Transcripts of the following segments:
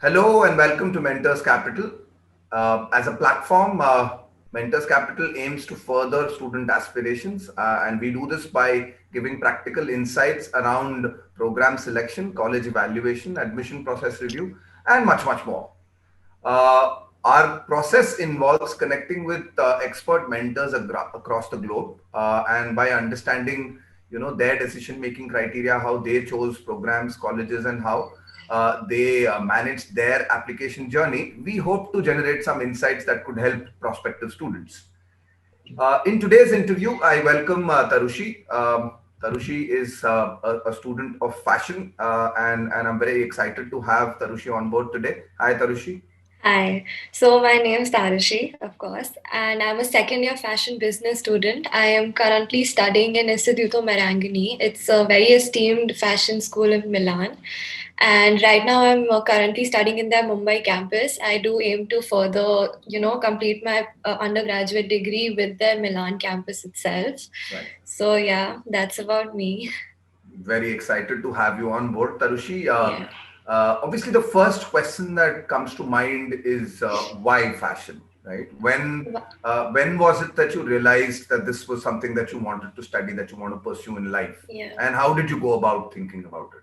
Hello and welcome to Mentors Capital. As a platform, Mentors Capital aims to further student aspirations, and we do this by giving practical insights around program selection, college evaluation, admission process review, and much, much more. Our process involves connecting with expert mentors across the globe, and by understanding, their decision-making criteria, how they chose programs, colleges, and how they managed their application journey. We hope to generate some insights that could help prospective students. In today's interview, I welcome Tarushi. Tarushi is a student of fashion, and I'm very excited to have Tarushi on board today. Hi, Tarushi. Hi. So my name is Tarushi, of course, and I'm a second year fashion business student. I am currently studying in Istituto Marangoni. It's a very esteemed fashion school in Milan. And right now I'm currently studying in their Mumbai campus. I do aim to further, complete my undergraduate degree with their Milan campus itself. Right. So yeah, that's about me. Very excited to have you on board, Tarushi. Yeah. Obviously, the first question that comes to mind is why fashion, right? When was it that you realized that this was something that you wanted to study, that you want to pursue in life, Yeah. and how did you go about thinking about it?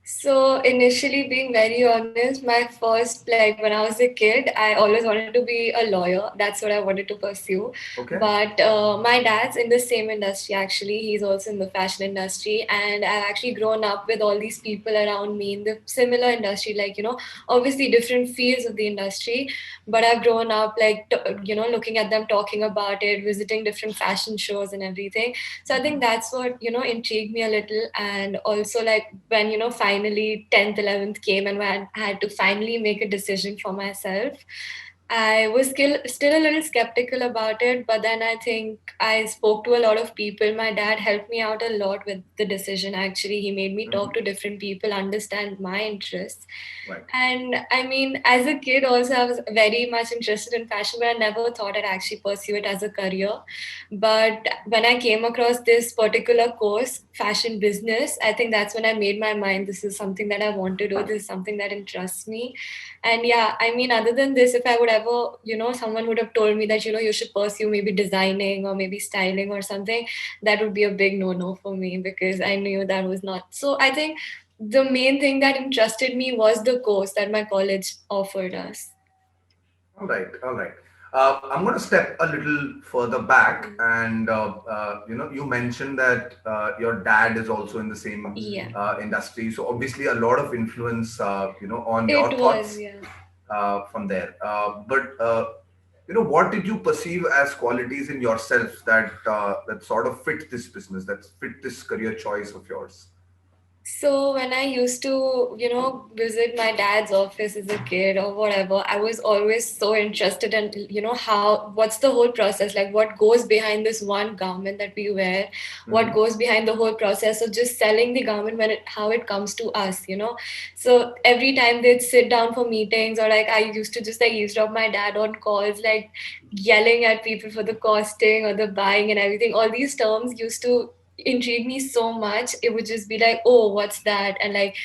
So initially, being very honest, my first like when I was a kid, I always wanted to be a lawyer. That's what I wanted to pursue. Okay. But my dad's in the same industry actually. He's also in the fashion industry, and I've actually grown up with all these people around me in the similar industry. Like obviously different fields of the industry, but I've grown up like looking at them talking about it, visiting different fashion shows and everything. So I think that's what intrigued me a little, and also like when finally 10th 11th came and when I had to finally make a decision for myself, I was still a little skeptical about it, but then I think I spoke to a lot of people. My dad helped me out a lot with the decision. Actually, he made me talk to different people, understand my interests. Right. And I mean, as a kid, also, I was very much interested in fashion, but I never thought I'd actually pursue it as a career. But when I came across this particular course, fashion business, I think that's when I made my mind this is something that I want to do, this is something that interests me. And yeah, I mean, other than this, if I would ever, someone would have told me that, you should pursue maybe designing or maybe styling or something, that would be a big no no for me because I knew that was not. So I think the main thing that interested me was the course that my college offered us. All right, all right. I'm going to step a little further back, and you mentioned that your dad is also in the same Yeah, industry, so obviously a lot of influence, on your it was, thoughts yeah. from there. But what did you perceive as qualities in yourself that sort of fit this business, that fit this career choice of yours? So when I used to, visit my dad's office as a kid or whatever, I was always so interested in, what's the whole process, like what goes behind this one garment that we wear, what goes behind the whole process of just selling the garment how it comes to us. So every time they'd sit down for meetings or like I used to just like eavesdrop my dad on calls, like yelling at people for the costing or the buying and everything. All these terms used to intrigue me so much. It would just be like, oh, what's that, and like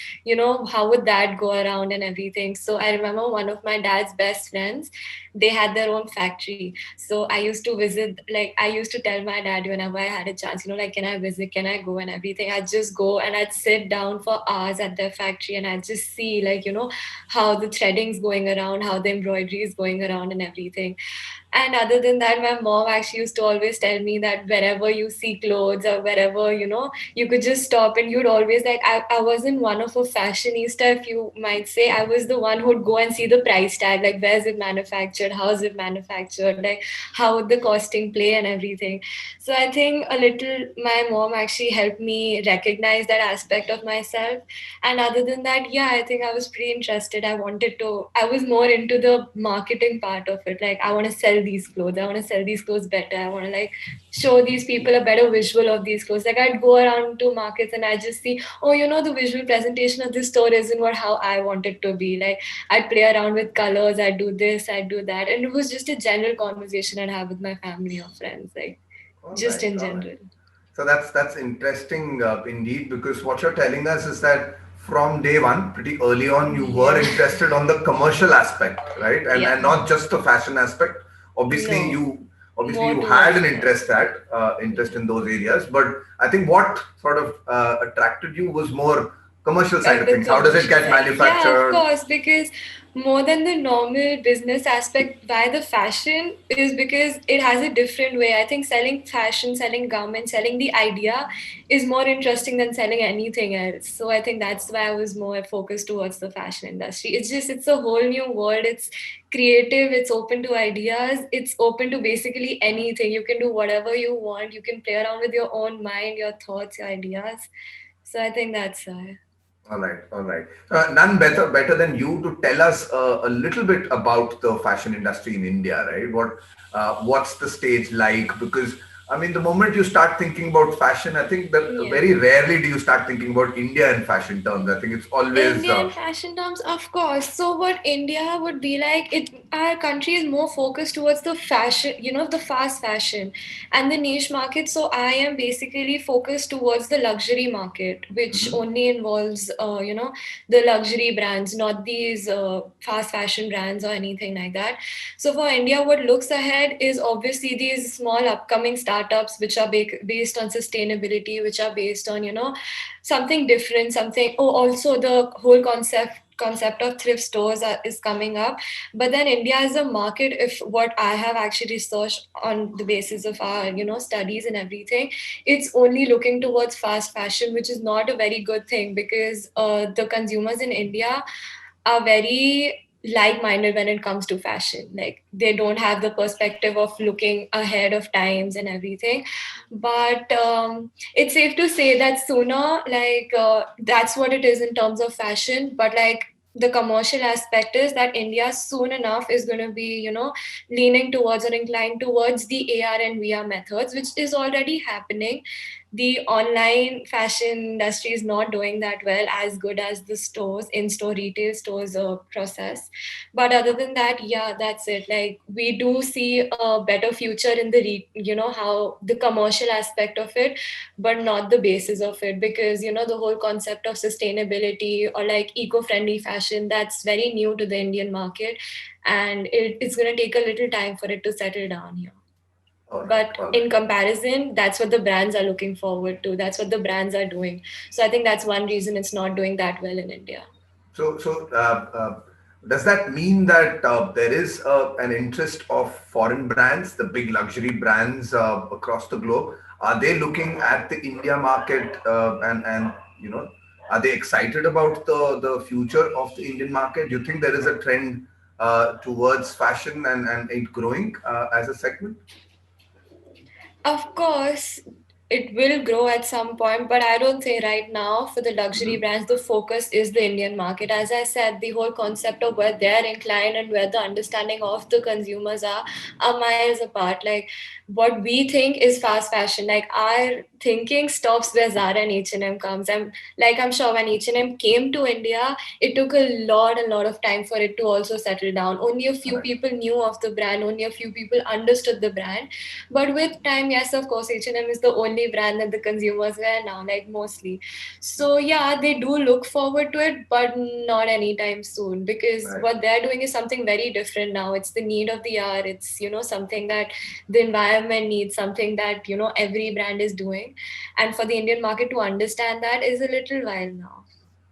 how would that go around and everything. So I remember one of my dad's best friends, they had their own factory. So I used to visit, like I used to tell my dad whenever I had a chance, like, can I visit, can I go and everything. I'd just go and I'd sit down for hours at their factory and I'd just see, like, how the threading's going around, how the embroidery is going around and everything. And other than that, my mom actually used to always tell me that wherever you see clothes or wherever, you could just stop and you'd always like, I wasn't one of a fashionista, if you might say. I was the one who'd go and see the price tag, like where's it manufactured, how is it manufactured, like how would the costing play and everything. So I think a little my mom actually helped me recognize that aspect of myself. And other than that, yeah, I think I was pretty interested. I was more into the marketing part of it. Like, I want to sell these clothes. I want to sell these clothes better. I want to like show these people a better visual of these clothes. Like, I'd go around to markets and I'd just see, oh, the visual presentation of this store isn't what how I want it to be. Like, I'd play around with colors. I'd do this, I'd do that. And it was just a general conversation I'd have with my family or friends, like All just right, in all right. general. So that's interesting indeed, because what you're telling us is that from day one, pretty early on, you were Yeah. interested on the commercial aspect, right? Yeah. And not just the fashion aspect. Obviously, No. obviously More you had towards an that. interest Yeah. in those areas. But I think what sort of attracted you was more commercial side of The things. How does it commercial get side. Yeah, of manufactured? course, because more than the normal business aspect, why the fashion is because it has a different way. I think selling fashion, selling garments, selling the idea is more interesting than selling anything else. So I think that's why I was more focused towards the fashion industry. It's just, it's a whole new world. It's creative, it's open to ideas, it's open to basically anything. You can do whatever you want, you can play around with your own mind, your thoughts, your ideas. So I think that's why. All right, all right. None better than you to tell us a little bit about the fashion industry in India, right? What's the stage like? Because I mean, the moment you start thinking about fashion, I think that Yeah. very rarely do you start thinking about India in fashion terms. I think it's always Indian fashion terms, of course. So what India would be like, it our country is more focused towards the fashion, the fast fashion and the niche market. So I am basically focused towards the luxury market, which mhm, only involves, the luxury brands, not these fast fashion brands or anything like that. So for India, what looks ahead is obviously these small upcoming startups, which are based on sustainability, which are based on, something different, something. Oh, also the whole concept of thrift stores is coming up. But then India as a market, if what I have actually researched on the basis of our studies and everything, it's only looking towards fast fashion, which is not a very good thing, because the consumers in India are very like-minded when it comes to fashion. Like, they don't have the perspective of looking ahead of times and everything. But it's safe to say that sooner, like, that's what it is in terms of fashion. But like, the commercial aspect is that India soon enough is going to be, leaning towards or inclined towards the AR and VR methods, which is already happening. The online fashion industry is not doing that well, as good as the stores, in-store retail stores process. But other than that, yeah, that's it. Like, we do see a better future in the how the commercial aspect of it, but not the basis of it, because the whole concept of sustainability or like eco-friendly fashion, that's very new to the Indian market, and it's going to take a little time for it to settle down here. all right, But all right. in comparison, that's what the brands are looking forward to, that's what the brands are doing. So I think that's one reason it's not doing that well in India. So, does that mean that there is an interest of foreign brands, the big luxury brands across the globe? Are they looking at the India market and you know, are they excited about the future of the Indian market? Do you think there is a trend towards fashion and it growing as a segment? Of course, it will grow at some point, but I don't think right now for the luxury Mhm. brands, the focus is the Indian market. As I said, the whole concept of where they're inclined and where the understanding of the consumers are miles apart. Like, what we think is fast fashion, like our thinking stops where Zara and H&M comes. I'm sure when H&M came to India, it took a lot of time for it to also settle down. Only a All few right. people knew of the brand, only a few people understood the brand. But with time, yes, of course, H&M is the only brand that the consumers wear now, like mostly. So yeah, they do look forward to it, but not anytime soon, because Right. what they're doing is something very different now. It's the need of the hour. It's, something that the environment needs, something that, every brand is doing. And for the Indian market to understand that is a little while now.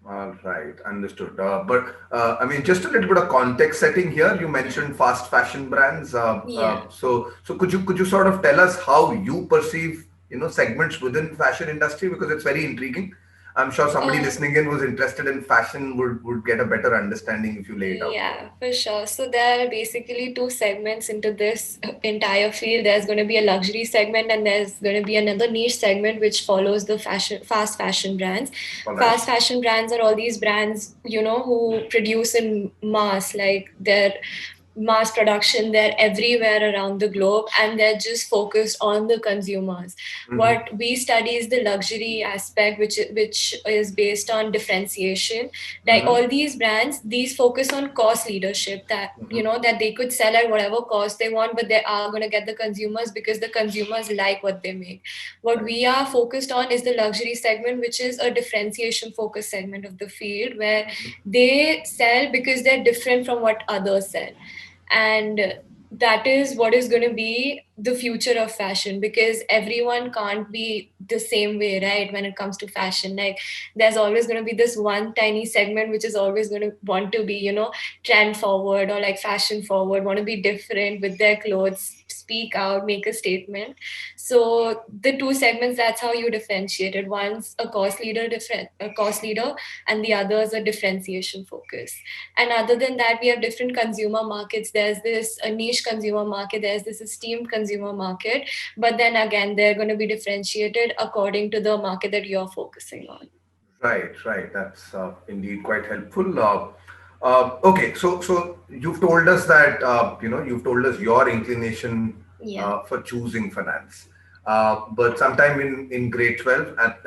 All right, understood. But I mean, just a little bit of context setting here. You mentioned fast fashion brands. Yeah. So could you sort of tell us how you perceive segments within fashion industry, because it's very intriguing. I'm sure somebody Uh, listening in who's interested in fashion would get a better understanding if you lay it out for Yeah, them. for sure. So there are basically two segments into this entire field. There's going to be a luxury segment, and there's going to be another niche segment which follows the fast fashion brands. All right. Fast fashion brands are all these brands, who produce in mass, like they're mass production. They're everywhere around the globe, and they're just focused on the consumers. Mm-hmm. What we study is the luxury aspect, which is based on differentiation. Like Mm-hmm. all these brands, these focus on cost leadership, that Mm-hmm. that they could sell at whatever cost they want, but they are going to get the consumers because the consumers like what they make. What Right. we are focused on is the luxury segment, which is a differentiation focused segment of the field, where Mm-hmm. they sell because they're different from what others sell. And that is what is going to be the future of fashion, because everyone can't be the same way, right? When it comes to fashion, like there's always going to be this one tiny segment which is always going to want to be, trend forward or like fashion forward, want to be different with their clothes, speak out, make a statement. So the two segments, that's how you differentiate it. One's a cost leader, different a cost leader, and the other is a differentiation focus. And other than that, we have different consumer markets. There's this a niche consumer market, there's this esteemed consumer market, but then again, they're going to be differentiated according to the market that you're focusing on. Right, right. That's indeed quite helpful. Okay, so you've told us that you've told us your inclination Yeah. for choosing finance. But sometime in grade 12, at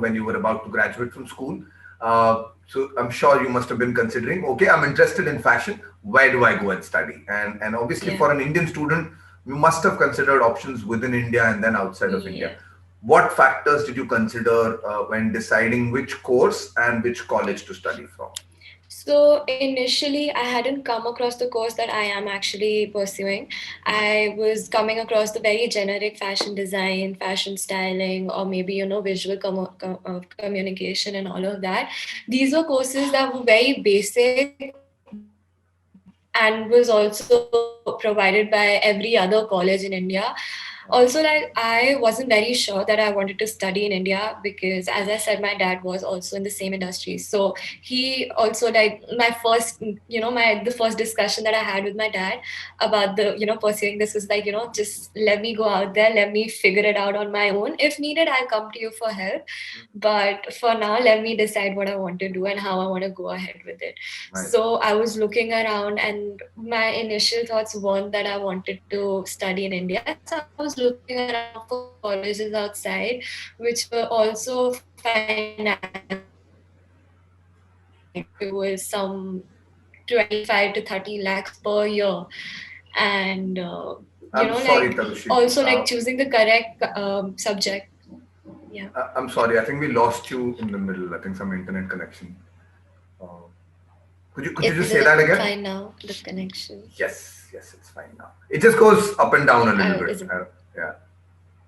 when you were about to graduate from school, so I'm sure you must have been considering, okay, I'm interested in fashion. Where do I go and study? And obviously Yeah. for an Indian student, you must have considered options within India and then outside of India. Yeah. What factors did you consider when deciding which course and which college to study from? So initially, I hadn't come across the course that I am actually pursuing. I was coming across the very generic fashion design, fashion styling, or maybe visual communication and all of that. These were courses that were very basic and was also provided by every other college in India. Also, like I wasn't very sure that I wanted to study in India because, as I said, my dad was also in the same industry. So he also like my first, the first discussion that I had with my dad about the pursuing this was like, just let me go out there, let me figure it out on my own. If needed, I'll come to you for help, but for now, let me decide what I want to do and how I want to go ahead with it. Right. So I was looking around, and my initial thoughts weren't that I wanted to study in India. So I was looking around for colleges outside, which were also financially viable. It was some 25 to 30 lakhs per year. And I'm also sorry, like Tarushi. choosing the correct subject. Yeah. I'm sorry. I think we lost you in the middle. I think some internet connection. Uh, could you Is just it say that fine again? now, the connection? Yes, yes, it's fine now. It just goes up and down a little Is bit. it Yeah.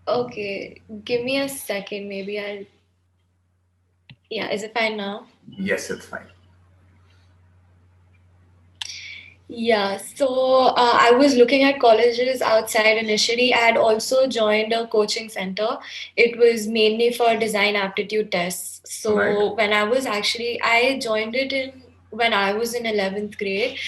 okay? Give me a second. Maybe I'll. Yeah, is it fine now? Yes, it's fine. Yeah, so I was looking at colleges outside initially. I had also joined a coaching center. It was mainly for design aptitude tests. All right. So I joined it in when I was in 11th grade.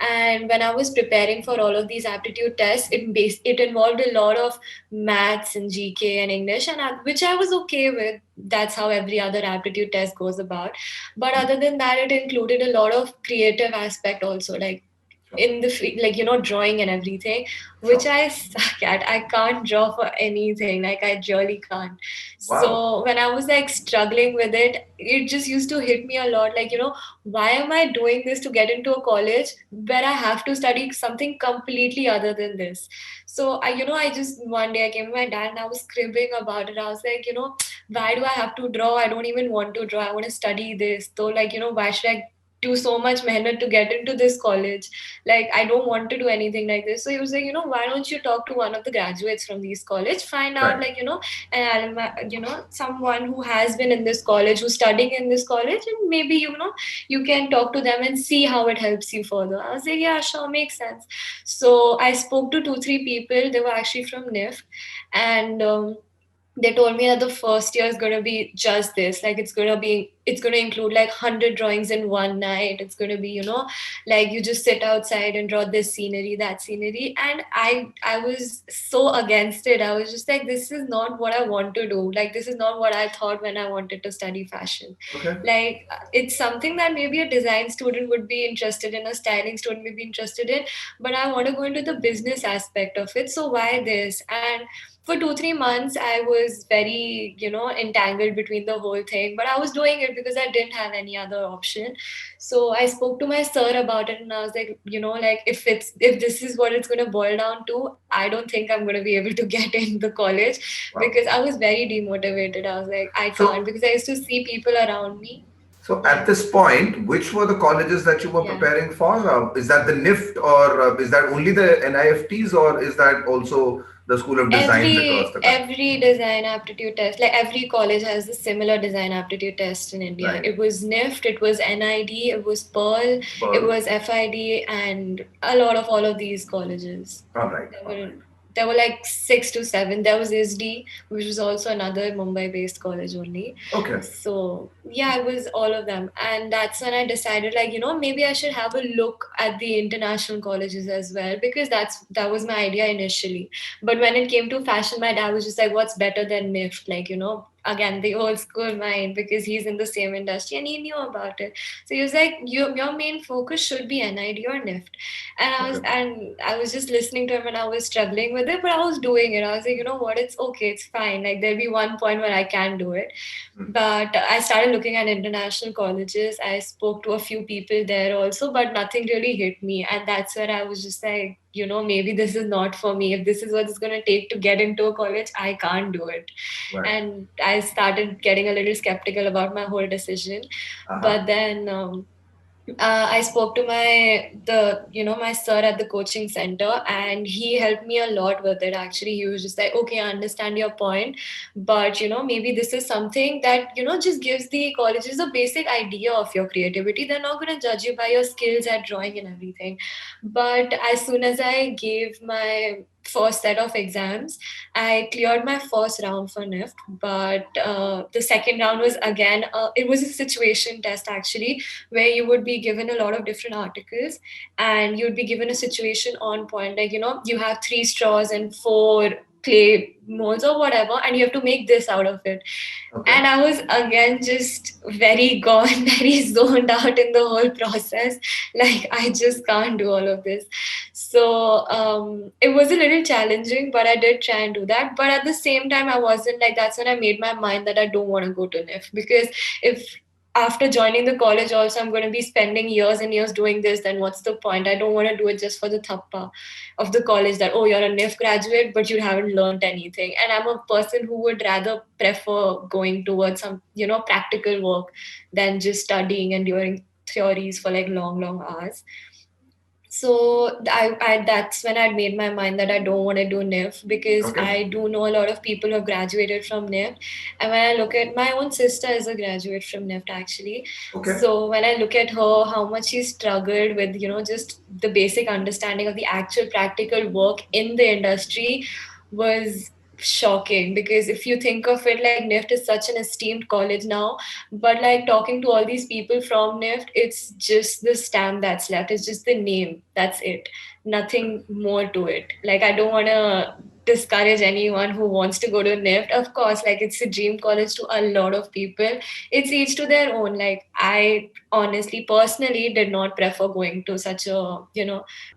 And when I was preparing for all of these aptitude tests, it involved a lot of maths and GK and English, which I was okay with. That's how every other aptitude test goes about. But other than that, it included a lot of creative aspect also, like Sure. in the like drawing and everything, which Sure. I suck at. I can't draw for anything, like I really can't. Wow. So when I was like struggling with it, it just used to hit me a lot, like why am I doing this to get into a college where I have to study something completely other than this? So I just one day I came to my dad and I was scribbling about it. I was like, why do I have to draw? I don't even want to draw. I want to study this. So like, why should I do so much mehnat to get into this college? Like I don't want to do anything like this. So he was like, why don't you talk to one of the graduates from these college, find out, Right. like and someone who has been in this college, who's studying in this college, and maybe you can talk to them and see how it helps you further. I was like, yeah, sure, makes sense. So I spoke to 2 3 people. They were actually from NIF, and they told me that the first year is going to be just this, like it's going to include like 100 drawings in one night. It's going to be, like you just sit outside and draw this scenery, that scenery. And I was so against it. I was just like, this is not what I want to do. Like, this is not what I thought when I wanted to study fashion. Okay. Like, it's something that maybe a design student would be interested in, a styling student may be interested in, but I want to go into the business aspect of it. So why this? And for 2 3 months I was very, entangled between the whole thing, but I was doing it because I didn't have any other option. So I spoke to my sir about it, and I was like, like, if this is what it's going to boil down to, I don't think I'm going to be able to get in the college, Wow. because I was very demotivated. I was like, I can't, So, because I used to see people around me. so Yeah. at this point, which were the colleges that you were Yeah. preparing for? Is that the NIFT, or is that only the NIFTs, or is that also the School of Designs across the country? Every design aptitude test, like every college has a similar design aptitude test in India. Right. It was NIFT, it was NID, it was Pearl, it Pearl. was FID, and a lot of all of these colleges. All right. There All were right. there were like 6 to 7. There was ISD, which was also another Mumbai-based college only. Okay. So yeah, it was all of them, and that's when I decided, like, maybe I should have a look at the international colleges as well, because that was my idea initially. But when it came to fashion, my dad was just like, what's better than NIFT? Like, again, the old school mind, because he's in the same industry and he knew about it. So he was like, your main focus should be NID or NIFT. Okay. And I was just listening to him, and I was struggling with it, but I was doing it. I was like, you know what, it's okay, it's fine. Like, there'll be one point where I can do it. Hmm. But I started looking at international colleges. I spoke to a few people there also, but nothing really hit me. And that's where I was just like, maybe this is not for me. If this is what it's going to take to get into a college, I can't do it. Right. And I started getting a little skeptical about my whole decision. Uh-huh. But then I spoke to my sir at the coaching center, and he helped me a lot with it. Actually, he was just like, okay, I understand your point, but maybe this is something that just gives the colleges a basic idea of your creativity. They're not going to judge you by your skills at drawing and everything. But as soon as I gave my first set of exams, I cleared my first round for NIFT, but the second round was again, it was a situation test actually, where you would be given a lot of different articles, and you'd be given a situation on point, like, you have 3 straws and 4 clay molds or whatever, and you have to make this out of it. Okay. And I was again just very gone, very zoned out in the whole process. Like, I just can't do all of this. So it was a little challenging, but I did try and do that. But at the same time, I wasn't like, that's when I made my mind that I don't want to go to NIF, because if after joining the college also I'm going to be spending years and years doing this, then what's the point? I don't want to do it just for the thappa of the college, that, oh, you're a NIF graduate but you haven't learned anything. And I'm a person who would rather prefer going towards some practical work than just studying and doing theories for like long hours. So I that's when I'd made my mind that I don't want to do NIF, because Okay. I do know a lot of people who have graduated from NIF. And when I look at my own sister is a graduate from NIF actually. Okay. So when I look at her, how much she struggled with, just the basic understanding of the actual practical work in the industry was shocking. Because if you think of it, like, NIFT is such an esteemed college now, but like talking to all these people from NIFT, it's just the stamp that's left. It's just the name. That's it. Nothing more to it. Like, I don't want to discourage anyone who wants to go to NIFT. Of course, like, it's a dream college to a lot of people. It's each to their own. Like, I honestly, personally, did not prefer going to such a.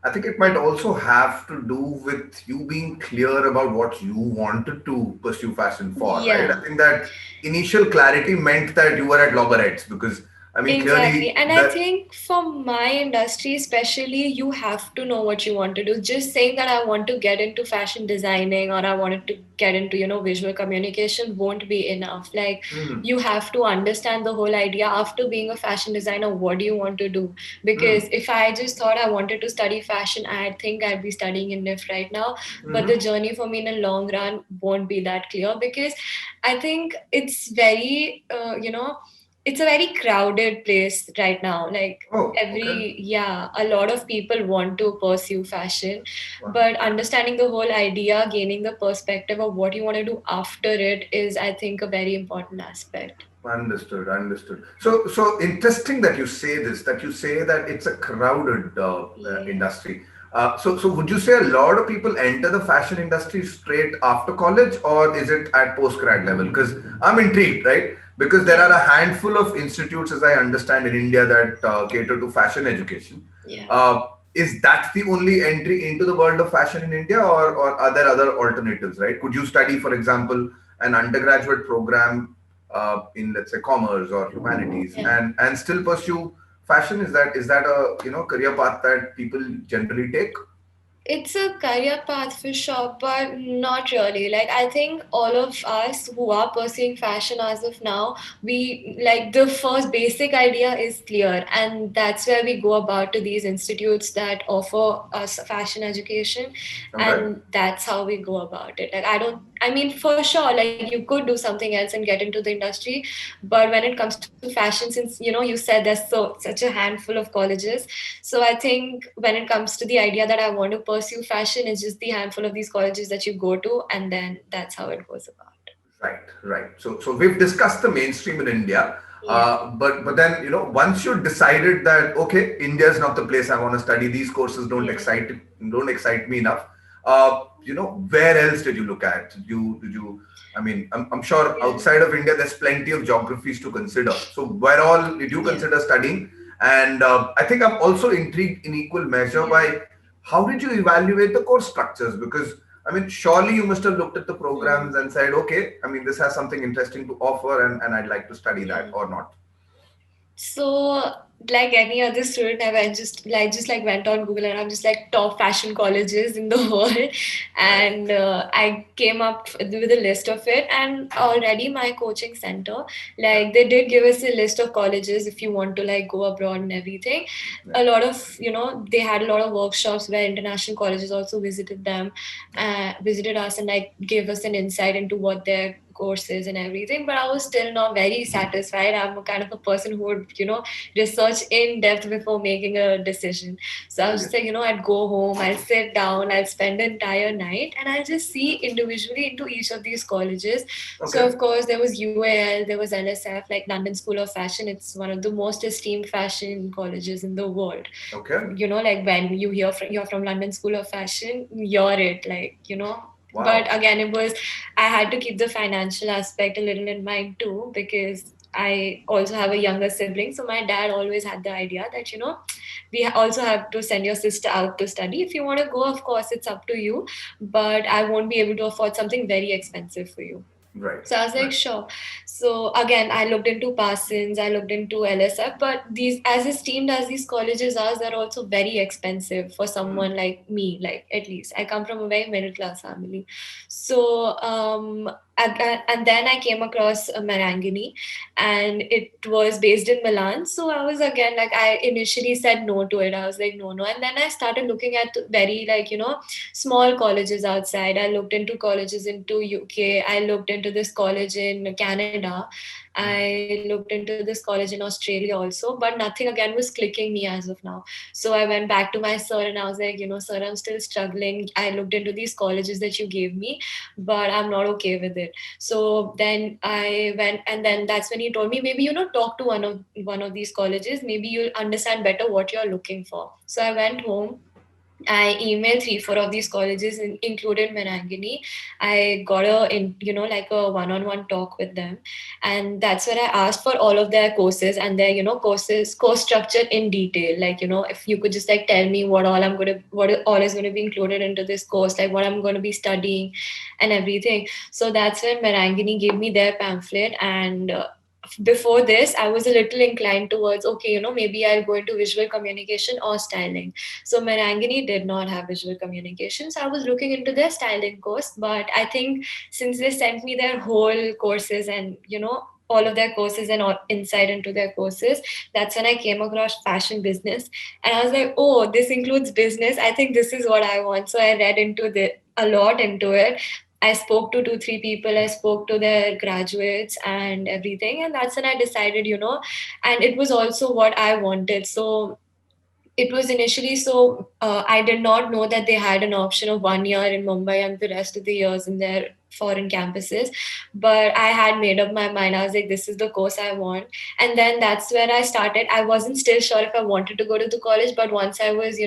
I think it might also have to do with you being clear about what you wanted to pursue fashion for, right? Yeah. I think that initial clarity meant that you were at loggerheads, because I mean, Exactly. clearly And I that. think for my industry, especially, you have to know what you want to do. Just saying that I want to get into fashion designing, or I wanted to get into, visual communication won't be enough. Like, Hmm. you have to understand the whole idea after being a fashion designer. What do you want to do? Because Hmm. if I just thought I wanted to study fashion, I think I'd be studying in NIF right now. But Hmm. the journey for me in a long run won't be that clear, because I think it's very, it's a very crowded place right now. Like Oh, okay. every, yeah, a lot of people want to pursue fashion, Wow. but understanding the whole idea, gaining the perspective of what you want to do after it is, I think, a very important aspect. Understood, understood. So interesting that you say this, that you say that it's a crowded Yeah. industry. So would you say a lot of people enter the fashion industry straight after college, or is it at post-grad level? Because I'm intrigued, right? Because there are Yeah. a handful of institutes, as I understand, in India that cater to fashion education. Yeah. Uh, is that the only entry into the world of fashion in India, or are there other alternatives, right? Could you study, for example, an undergraduate program in, let's say, commerce or humanities, Yeah. and still pursue fashion? Is that a career path that people generally take? It's a career path for sure, but not really. Like, I think all of us who are pursuing fashion as of now, we like the first basic idea is clear, and that's where we go about to these institutes that offer us fashion education, Okay. and that's how we go about it. Like, I mean, for sure, like you could do something else and get into the industry, but when it comes to fashion, since you said there's such a handful of colleges, so I think when it comes to the idea that I want to pursue fashion, it's just the handful of these colleges that you go to, and then that's how it goes about. Right, right. So we've discussed the mainstream in India, Yeah, but then once you decided that okay, India is not the place I want to study, these courses yeah, don't excite me enough. Where else did you look at? Did you? I mean, I'm sure yeah, outside of India, there's plenty of geographies to consider. So where all did you yeah, consider studying? And I think I'm also intrigued in equal measure yeah. by how did you evaluate the course structures? Because I mean, surely you must have looked at the Hmm. programs and said, okay, I mean, this has something interesting to offer, and I'd like to study that Yeah. or not. So, like any other student, I went just like went on Google and I'm just like top fashion colleges in the world, Right. and I came up with a list of it. And already my coaching center, Yeah. like they did give us a list of colleges if you want to like go abroad and everything. Yeah. A lot of they had a lot of workshops where international colleges also visited them, visited us and like gave us an insight into what their courses and everything, but I was still not very satisfied. I'm a kind of a person who would research in depth before making a decision. So I was just Brilliant. like, I'd go home, I'll sit down, I'll spend the entire night, and I'll just see individually into each of these colleges. So Okay. of course there was UAL, there was LSF, like London School of Fashion. It's one of the most esteemed fashion colleges in the world. Okay. Like when you hear you're from London School of Fashion, you're it, but Wow. again, it was, I had to keep the financial aspect a little in mind too, because I also have a younger sibling. So my dad always had the idea that we also have to send your sister out to study. If you want to go, of course it's up to you, but I won't be able to afford something very expensive for you. Right. So I was like, Right. sure. So again, I looked into Parsons, I looked into LSF, but these, as esteemed as these colleges are, they're also very expensive for Hmm. someone like me. Like, at least I come from a very middle class family. So and then I came across Marangoni, and it was based in Milan. So I was again like, I initially said no to it. I was like, no, no, and then I started looking at very small colleges outside. I looked into colleges into UK. I looked into this college in Canada. I looked into this college in Australia also, but nothing again was clicking me as of now. So I went back to my sir and I was like, sir, I'm still struggling. I looked into these colleges that you gave me, but I'm not okay with it. So then I went, and then that's when he told me, maybe talk to one of these colleges. Maybe you'll understand better what you're looking for. So I went home, I emailed three, four of these colleges, included Menangini. I got like a one-on-one talk with them, and that's where I asked for all of their courses and their, course structure in detail. Like, if you could just like tell me what all is going to be included into this course, like what I'm going to be studying, and everything. So that's when Menangini gave me their pamphlet, and before this, I was a little inclined towards, okay, maybe I'll go into visual communication or styling. so Marangini did not have visual communication. So I was looking into their styling course. But I think since they sent me their whole courses and, all of their courses and all insight into their courses, that's when I came across fashion business. And I was like, oh, this includes business. I think this is what I want. So I read into a lot into it. I spoke to two, three people, I spoke to their graduates and everything. And that's when I decided, and it was also what I wanted. So it was initially I did not know that they had an option of 1 year in Mumbai and the rest of the years in their foreign campuses. But I had made up my mind. I was like, this is the course I want. And then that's where I started. I wasn't still sure if I wanted to go to the college, but once I was,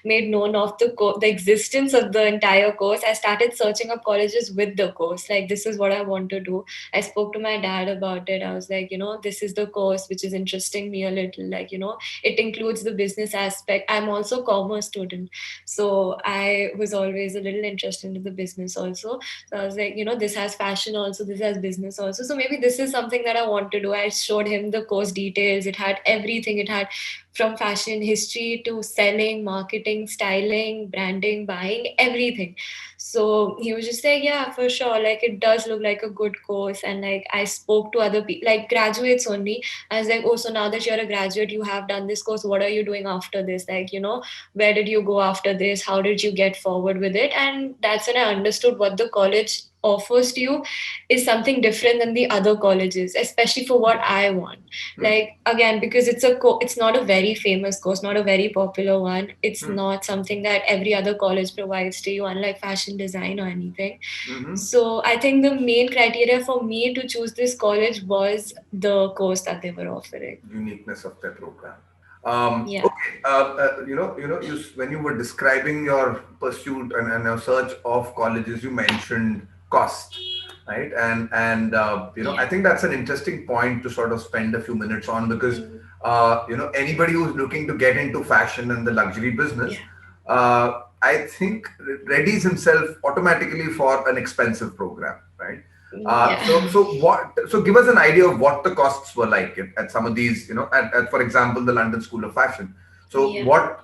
made known of the existence of the entire course, I started searching up colleges with the course. Like, this is what I want to do. I spoke to my dad about it. I was like, this is the course which is interesting me a little. Like, it includes the business aspect. I'm also commerce student, so I was always a little interested in the business also. So I was like, this has fashion also, this has business also, so maybe this is something that I want to do. I showed him the course details. It had everything. It had from fashion history to selling, marketing, styling, branding, buying, everything. So he was just like, yeah, for sure, like it does look like a good course. And like I spoke to other people, like graduates only. I was like, oh, so now that you're a graduate, you have done this course. What are you doing after this? Like, where did you go after this? How did you get forward with it? And that's when I understood what the college offers to you is something different than the other colleges, especially for what I want. Hmm. Like, again, because it's not a very famous course, not a very popular one. It's Hmm. not something that every other college provides to you, unlike fashion design or anything. Hmm. So I think the main criteria for me to choose this college was the course that they were offering. Uniqueness of the program. Yeah. Okay, when you were describing your pursuit and your search of colleges, you mentioned cost, right? And Yeah. I think that's an interesting point to sort of spend a few minutes on, because Mm. anybody who's looking to get into fashion and the luxury Yeah. business, I think readies himself automatically for an expensive program, right? Yeah. So give us an idea of what the costs were like at some of these, for example, the London School of Fashion. So Yeah. what,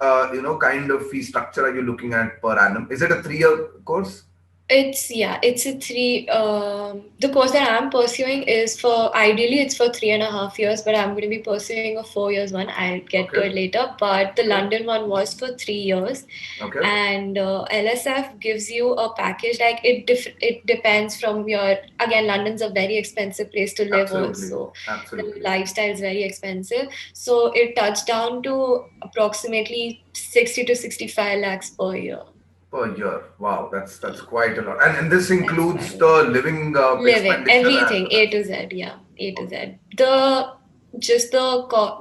kind of fee structure are you looking at per annum? Is it a 3-year course? It's a three. The course that I'm pursuing is for ideally it's for 3.5 years, but I'm going to be pursuing a 4 years one. I'll get to Okay. it later. But the Okay. London one was for 3 years, Okay. and LSF gives you a package. Like it depends from your, again, London's a very expensive place to live. Absolutely. Also, the Absolutely. lifestyle is very expensive. So it touched down to approximately 60 to 65 lakhs per year. Per year. Wow, that's quite a lot. And this That's includes quite a lot. the living Living, expenditure as everything, well A as. to Z, yeah, A to Okay. Z.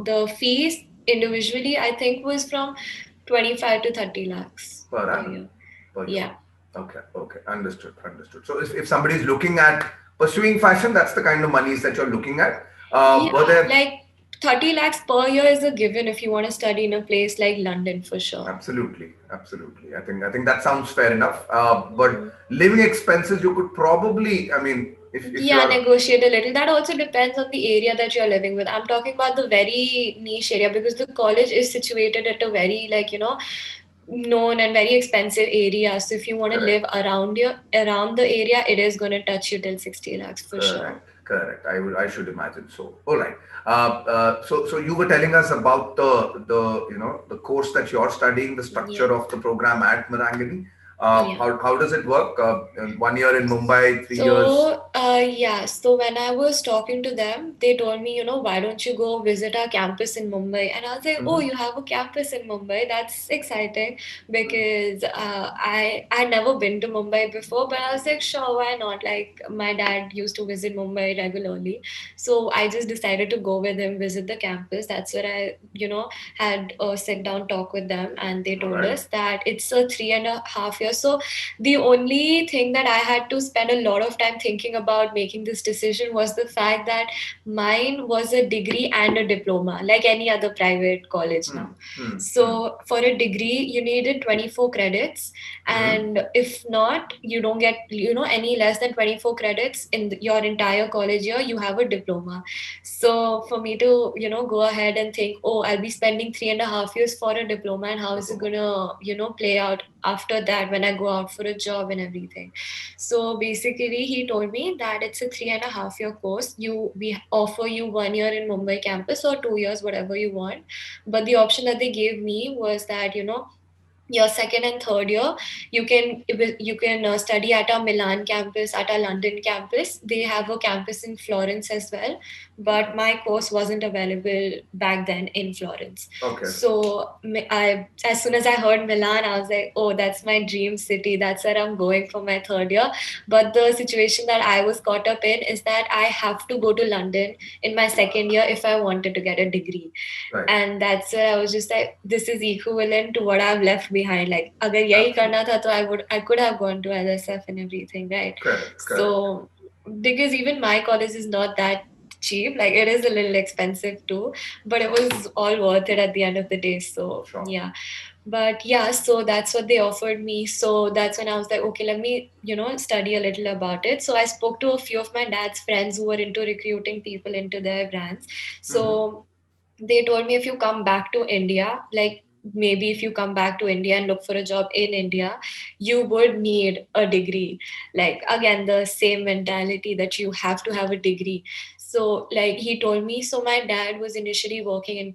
The fees individually, I think, was from 25 to 30 lakhs Per per annum. year. Per year. Yeah, Okay. Okay. Understood. Understood. So if somebody is looking at pursuing fashion, that's the kind of monies that you're looking at. Were yeah, there. like 30 lakhs per year is a given if you want to study in a place like London for sure. Absolutely, absolutely. I think that sounds fair enough. But Mm. living expenses, you could probably, I mean, if Yeah, you're negotiate a little. That also depends on the area that you're living with. I'm talking about the very niche area because the college is situated at a very, like, known and very expensive area. So if you want to live correct, around the area, it is going to touch you till 60 lakhs for sure. correct. I should imagine so. All right. So you were telling us about the course that you're studying, the Yeah. structure of the program at Marangani. Yeah. How does it work? 1 year in Mumbai, 3 years. So when I was talking to them, they told me, why don't you go visit our campus in Mumbai? And I was like, oh, Mm-hmm. you have a campus in Mumbai? That's exciting because I had never been to Mumbai before, but I was like, sure, why not? Like my dad used to visit Mumbai regularly, so I just decided to go with him, visit the campus. That's where I, had a sit down talk with them, and they All told right. us that it's a 3.5 years. So the only thing that I had to spend a lot of time thinking about making this decision was the fact that mine was a degree and a diploma, like any other private college Hmm. now. Hmm. Hmm. So for a degree, you needed 24 credits. Hmm. And if not, you don't get, any less than 24 credits in your entire college year, you have a diploma. So for me to, go ahead and think, oh, I'll be spending 3.5 years for a diploma, and how is it Diploma. gonna, play out after that when I go out for a job and everything. So basically, he told me that it's a 3.5 year course. We offer you 1 year in Mumbai campus or 2 years, whatever you want. But the option that they gave me was that, your second and third year you can study at our Milan campus, at our London campus. They have a campus in Florence as well, Okay. but my course wasn't available back then in Florence. Okay. So I, as soon as I heard Milan, I was like, oh, that's my dream city, that's where I'm going for my third year. But the situation that I was caught up in is that I have to go to London in my second year if I wanted to get a degree. Right. And that's where I was just like, this is equivalent to what I've left behind. Like, अगर यही Absolutely. करना था तो I could have gone to LSF and everything, right? Correct. Correct. So because even my college is not that cheap, like it is a little expensive too, but it Sure. was all worth it at the end of the day. So Sure. yeah. But yeah, so that's what they offered me. So that's when I was like, okay, let me, study a little about it. So I spoke to a few of my dad's friends who were into recruiting people into their brands. Mm-hmm. So they told me, if you come back to India, like maybe if you come back to India and look for a job in India, you would need a degree. Like again, the same mentality that you have to have a degree. So like he told me, so my dad was initially working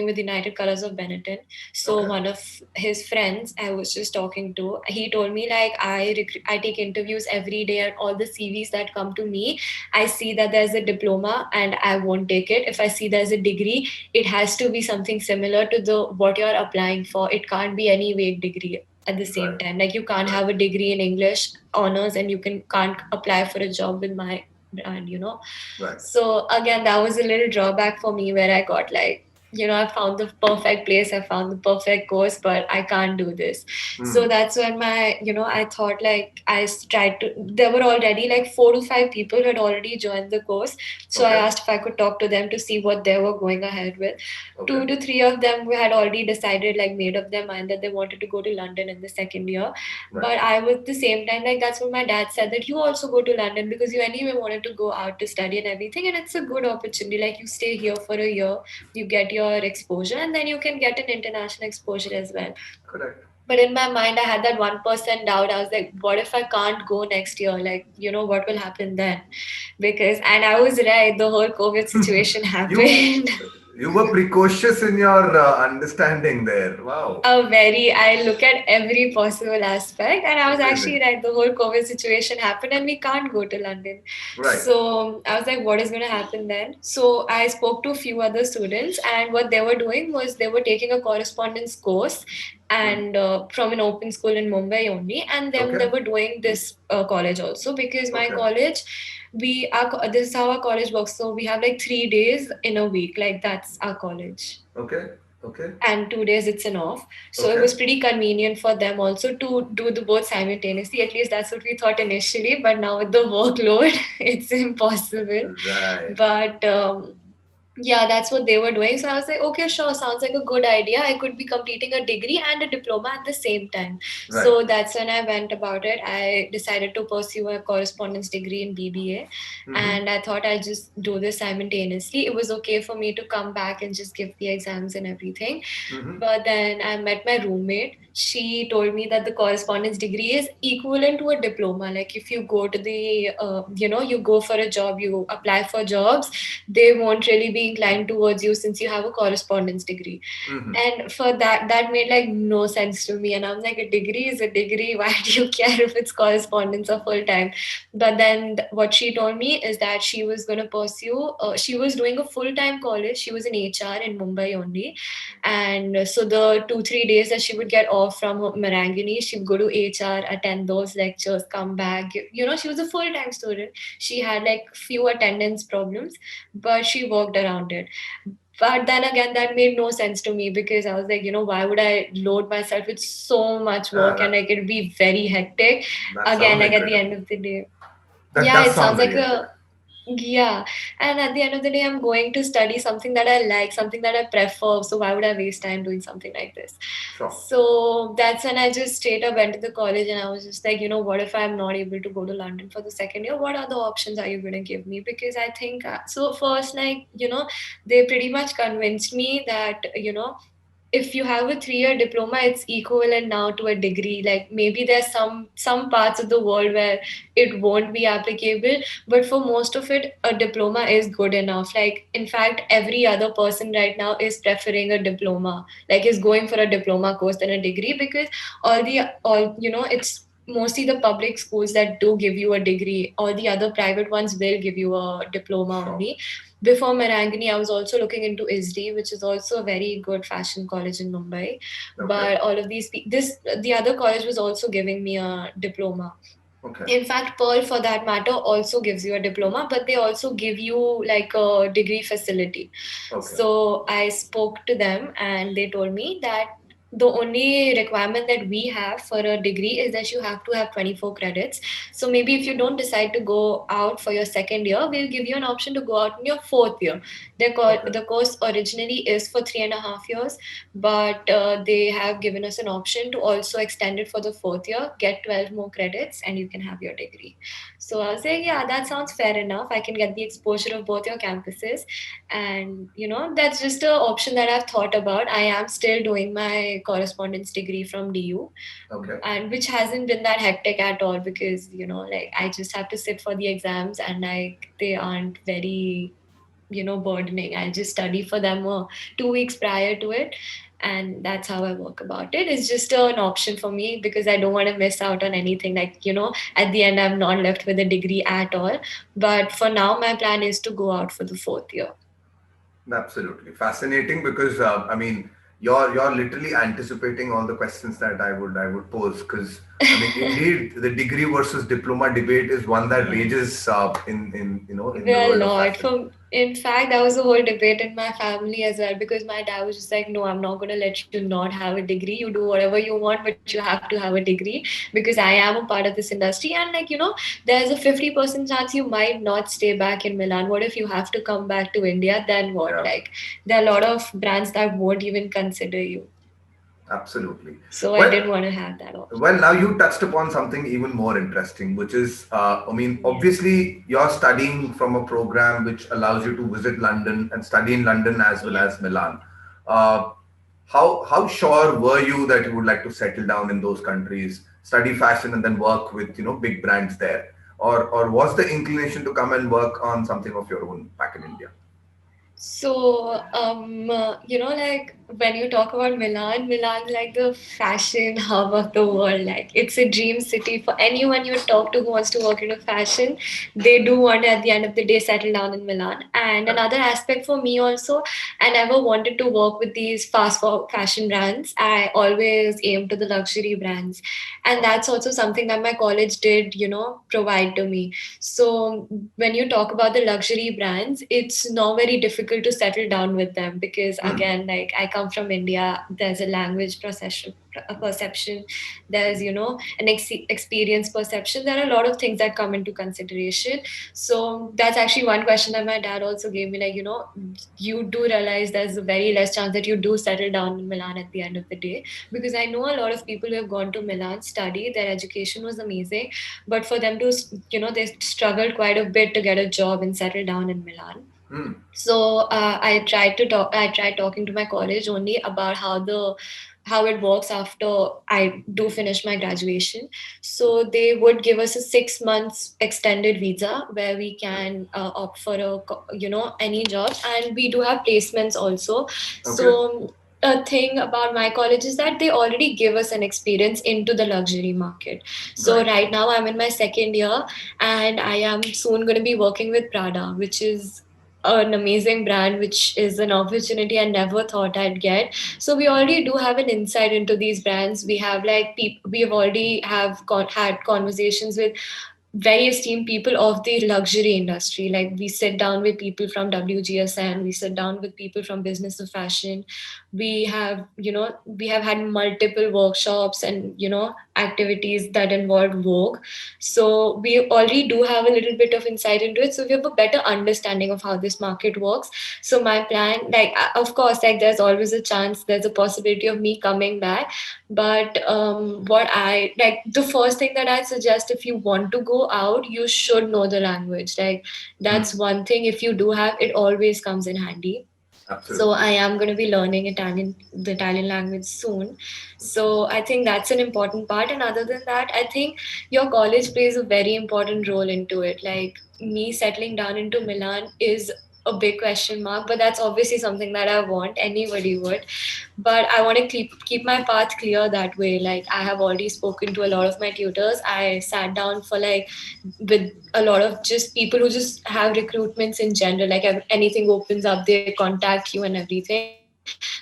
with United Colors of Benetton. So Okay. one of his friends I was just talking to, he told me like I take interviews every day, and all the CVs that come to me, I see that there's a diploma and I won't take it. If I see there's a degree, it has to be something similar to the what you're applying for. It can't be any vague degree at the same Right. time. Like you can't Right. have a degree in English honors and you can't apply for a job with my brand. Right. So again, that was a little drawback for me where I got like, I found the perfect place, I found the perfect course, but I can't do this. So Hmm. that's when I thought like tried to, there were already like 4 to 5 people who had already joined the course. So I Okay. asked if I could talk to them to see what they were going ahead with. Okay. 2 to 3 of them who had already decided, like made up their mind that they wanted to go to London in the second year. Right. But I was the same time, like that's what my dad said, that you also go to London because you anyway wanted to go out to study and everything, and it's a good opportunity. Like you stay here for a year, you get your exposure, and then you can get an international exposure as well. Correct. But in my mind, I had that 1% doubt. I was like, what if I can't go next year? Like, what will happen then? Because, and I was right, the whole COVID situation you happened. you were precocious in your understanding there. Wow. I look at every possible aspect, and I was actually Amazing. right. The whole COVID situation happened, and we can't go to London. Right. So I was like, what is going to happen then? So I spoke to a few other students, and what they were doing was they were taking a correspondence course Hmm. and from an open school in Mumbai only, and then they Okay. were doing this college also, because my Okay. college, this is how our college works. So we have like 3 days in a week, like that's our college, Okay. Okay. and 2 days it's an off. So it Okay. was pretty convenient for them also to do the both simultaneously. At least that's what we thought initially. But now with the workload, it's impossible. Right. But yeah, that's what they were doing. So I was like, okay, sure, sounds like a good idea. I could be completing a degree and a diploma at the same time. Right. So that's when I went about it. I decided to pursue a correspondence degree in BBA, Mm-hmm. and I thought I'll just do this simultaneously. It was okay for me to come back and just give the exams and everything. Mm-hmm. But then I met my roommate. She told me that the correspondence degree is equivalent to a diploma. Like if you go to you go for a job, you apply for jobs, they won't really be inclined towards you since you have a correspondence degree. Mm-hmm. And for that made like no sense to me. And I'm like, a degree is a degree. Why do you care if it's correspondence or full time? But then what she told me is that she was going to pursue, she was doing a full time college. She was in HR in Mumbai only. And so the 2 3 days that she would get off from Marangini, she would go to HR, attend those lectures, come back. She was a full time student. She had like few attendance problems, but she worked around it. But then again, that made no sense to me because I was like, why would I load myself with so much Yeah, work, and like it'd be very hectic. that Again, sounds like at the incredible. end of the day. That Yeah, does it sound sounds very like hectic. yeah. And at the end of the day, I'm going to study something that I like, something that I prefer. So why would I waste time doing something like this? Sure. So that's when I just straight up went to the college, and I was just like, what if I'm not able to go to London for the second year? What other options are you going to give me? Because I think, so first, like, they pretty much convinced me that, if you have a 3-year diploma, it's equivalent now to a degree. Like maybe there's some parts of the world where it won't be applicable, but for most of it, a diploma is good enough. Like in fact, every other person right now is preferring a diploma, like is going for a diploma course than a degree, because all it's mostly the public schools that do give you a degree. All the other private ones will give you a diploma Sure. only. Before Marangani, I was also looking into ISD, which is also a very good fashion college in Mumbai. Okay. But all of this the other college was also giving me a diploma. Okay. In fact, Pearl, for that matter, also gives you a diploma, but they also give you like a degree facility. Okay. So I spoke to them and they told me that the only requirement that we have for a degree is that you have to have 24 credits. So maybe if you don't decide to go out for your second year, we'll give you an option to go out in your fourth year. Okay. The course originally is for 3.5 years, but they have given us an option to also extend it for the fourth year, get 12 more credits, and you can have your degree. So I was saying, yeah, that sounds fair enough. I can get the exposure of both your campuses. And, that's just an option that I've thought about. I am still doing my correspondence degree from DU, Okay. and which hasn't been that hectic at all because, like I just have to sit for the exams and like they aren't very burdening. I just study for them 2 weeks prior to it, and that's how I work about it. It's just an option for me because I don't want to miss out on anything. Like, at the end, I'm not left with a degree at all. But for now, my plan is to go out for the fourth year. Absolutely fascinating because I mean you're literally anticipating all the questions that I would pose because I mean indeed the degree versus diploma debate is one that Yeah. rages in the There are a world of lot. fashion. In fact, that was a whole debate in my family as well because my dad was just like, "No, I'm not gonna let you not have a degree. You do whatever you want, but you have to have a degree because I am a part of this industry." And like, there's a 50% chance you might not stay back in Milan. What if you have to come back to India? Then what? Yeah, Like, there are a lot of brands that won't even consider you. absolutely. So I Well, didn't want to have that option. Well, now you touched upon something even more interesting, which is, I mean, Yeah. obviously you're studying from a program which allows you to visit London and study in London as well Yeah. as Milan. Uh, how sure were you that you would like to settle down in those countries, study fashion, and then work with big brands there, or was the inclination to come and work on something of your own back in India? So, like when you talk about Milan's like the fashion hub of the world. Like it's a dream city for anyone you talk to who wants to work into fashion. They do want to, at the end of the day, settle down in Milan. And Correct. another aspect for me also, I never wanted to work with these fashion brands. I always aim to the luxury brands. And Sure. that's also something that my college did, provide to me. So when you talk about the luxury brands, it's not very difficult to settle down with them because Hmm. again, like I come from India, there's a language perception, there's an experience perception. There are a lot of things that come into consideration. So that's actually one question that my dad also gave me, like you do realize there's a very less chance that you do settle down in Milan at the end of the day, because I know a lot of people who have gone to Milan, study, their education was amazing, but for them to they struggled quite a bit to get a job and settle down in Milan. Hmm. So I tried talking to my college only about how it works after I do finish my graduation. So they would give us a 6 months extended visa where we can opt for any jobs, and we do have placements also. Okay. So a thing about my college is that they already give us an experience into the luxury market. So Right. right now I'm in my second year, and I am soon going to be working with Prada, which is an amazing brand, which is an opportunity I never thought I'd get. So we already do have an insight into these brands. We have like people, we have already had conversations with very esteemed people of the luxury industry. Like we sit down with people from WGSN, we sit down with people from business of fashion. We have had multiple workshops and activities that involve Vogue. So we already do have a little bit of insight into it. So we have a better understanding of how this market works. So my plan, like of course, like there's always a chance, there's a possibility of me coming back, but what I like, the first thing that I suggest, if you want to go out, you should know the language. Like Hmm. that's one thing. If you do have, it always comes in handy. So I Absolutely. am going to be learning the Italian language soon. So I think that's an important part. And other than that, I think your college plays a very important role into it. Like me settling down into Milan is a big question mark, but that's obviously something that I want. Anybody would. But I want to keep my path clear that way. Like I have already spoken to a lot of my tutors. I sat down for like with a lot of just people who just have recruitments in general, like anything opens up they contact you and everything.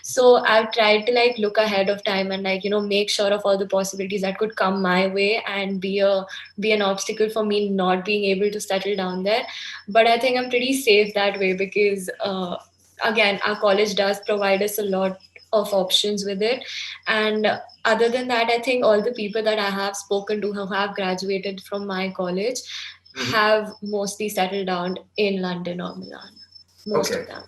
So I've tried to like look ahead of time and like make sure of all the possibilities that could come my way and be an obstacle for me not being able to settle down there. But I think I'm pretty safe that way because again our college does provide us a lot of options with it. And other than that, I think all the people that I have spoken to who have graduated from my college Hmm. have mostly settled down in London or Milan. Most Okay. of them.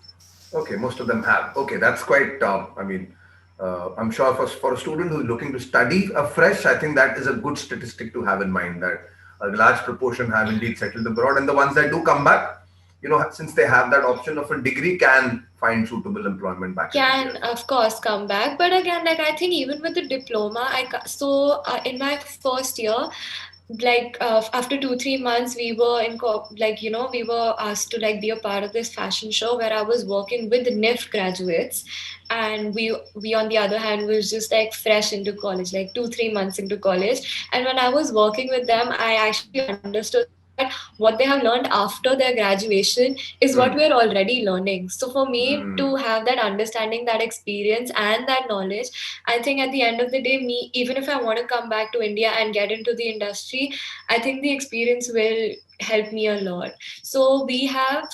Okay, most of them have. Okay, that's quite. I'm sure for a student who's looking to study afresh, I think that is a good statistic to have in mind that a large proportion have indeed settled abroad, and the ones that do come back, since they have that option of a degree, can find suitable employment back in India Can as well. of course come back, but again, like I think even with the diploma, in my first year, like after 2 3 months we were like we were asked to like be a part of this fashion show where I was working with NIF graduates. And we on the other hand was just like fresh into college, like 2 3 months into college. And when I was working with them, I actually understood that what they have learned after their graduation is what Mm. we're already learning. So for me Mm. to have that understanding, that experience and that knowledge, I think at the end of the day, me, even if I want to come back to India and get into the industry, I think the experience will help me a lot. So we have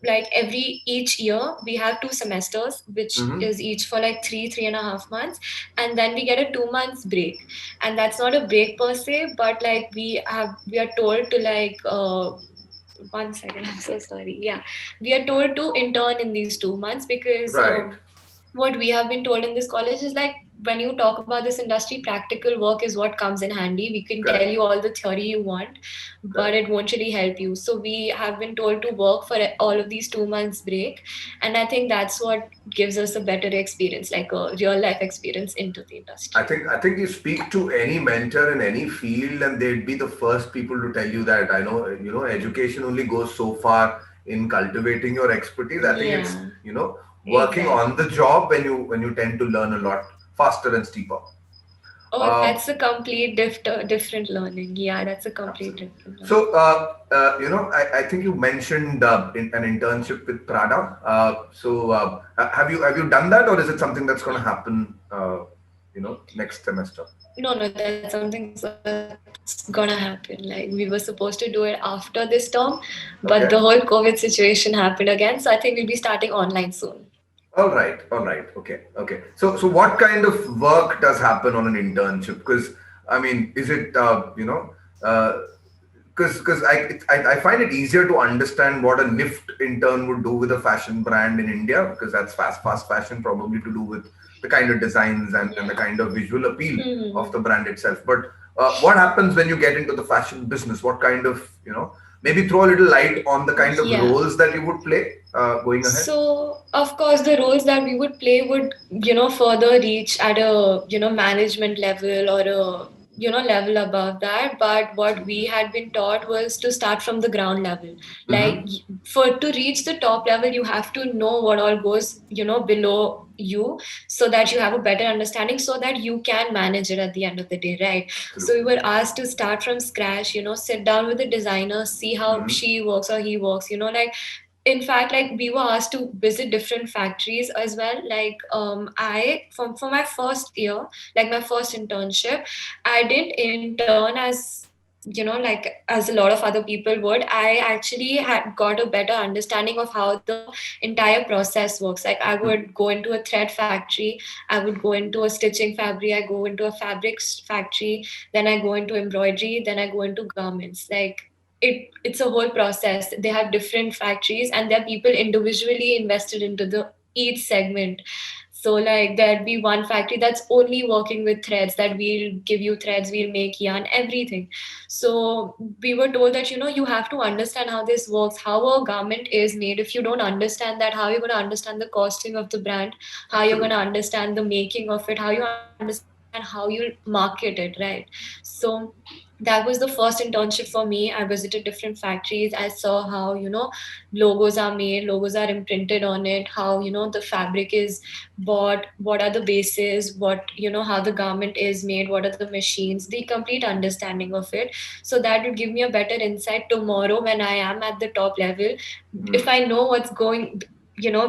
like every each year we have 2 semesters, which Hmm. is each for like 3.5 months, and then we get a 2 months break. And that's not a break per se, but like we are told to like 1 second, I'm so sorry. Yeah, we are told to intern in these 2 months because Right. what we have been told in this college is like when you talk about this industry, practical work is what comes in handy. We can tell Correct. you all the theory you want, but Correct. it won't really help you. So we have been told to work for all of these 2 months break, and I think that's what gives us a better experience, like a real life experience into the I industry. think I think you speak to any mentor in any field, and they'd be the first people to tell you that. I know, education only goes so far in cultivating your expertise. I think it's, Yeah, working on the exactly. job when you tend to learn a lot faster and steeper. Oh, Um, that's a complete different learning. Yeah, that's a complete Absolutely. different learning. So, I think you mentioned an internship with Prada. Have you done that, or is it something that's going to happen, next semester? No, no, that's something that's gonna happen. Like we were supposed to do it after this term, but the whole COVID Okay. situation happened again. So I think we'll be starting online soon. All right. All right. Okay. Okay. So what kind of work does happen on an internship? Because I mean, is it uh, because I find it easier to understand what a NIFT intern would do with a fashion brand in India, because that's fast fashion, probably to do with the kind of designs and the Yeah. kind of visual appeal of Hmm. the brand itself. But what happens when you get into the fashion business? What kind of, maybe throw a little light on the kind of Yeah. roles that you would play going ahead? So, of course, the roles that we would play would, further reach at a, management level or a, level above that. But what we had been taught was to start from the ground level. Like, Mm-hmm. for to reach the top level, you have to know what all goes, below you, so that you have a better understanding, so that you can manage it at the end of the day, right? So we Absolutely. were asked to start from scratch, sit down with the designer, see how Mm-hmm. she works or he works, like in fact, like we were asked to visit different factories as well. Like I for my first year, like my first internship, I didn't intern as like as a lot of other people would. I actually had got a better understanding of how the entire process works. Like I would go into a thread factory, I would go into a stitching factory, I go into a fabrics factory, then I go into embroidery, then I go into garments. Like it's a whole process. They have different factories and there are people individually invested into the each segment. So like there'd be one factory that's only working with threads, that we'll give you threads, we'll make yarn, everything. So we were told that, you have to understand how this works, how a garment is made. If you don't understand that, how you're going to understand the costing of the brand, how you're going to Absolutely. understand the making of it, how you understand how you'll market it, right? So that was the first internship for me. I visited different factories. I saw how, logos are made, logos are imprinted on it, how, the fabric is bought, what are the bases, what, how the garment is made, what are the machines, the complete understanding of it. So that would give me a better insight tomorrow when I am at the top level. If Mm, I know what's going,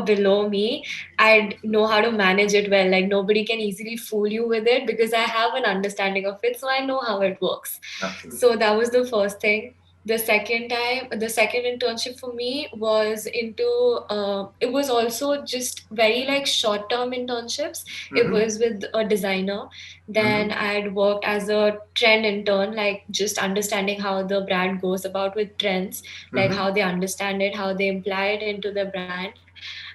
below me, I'd know how to manage it well. Like nobody can easily fool you with it because I have an understanding of it, so I know how it works. absolutely. So that was the first thing. The second internship for me was into, it was also just very like short term internships. It Mm-hmm. was with a designer. Then Mm-hmm. I'd worked as a trend intern, like just understanding how the brand goes about with trends, like Mm-hmm. how they understand it, how they imply it into the brand.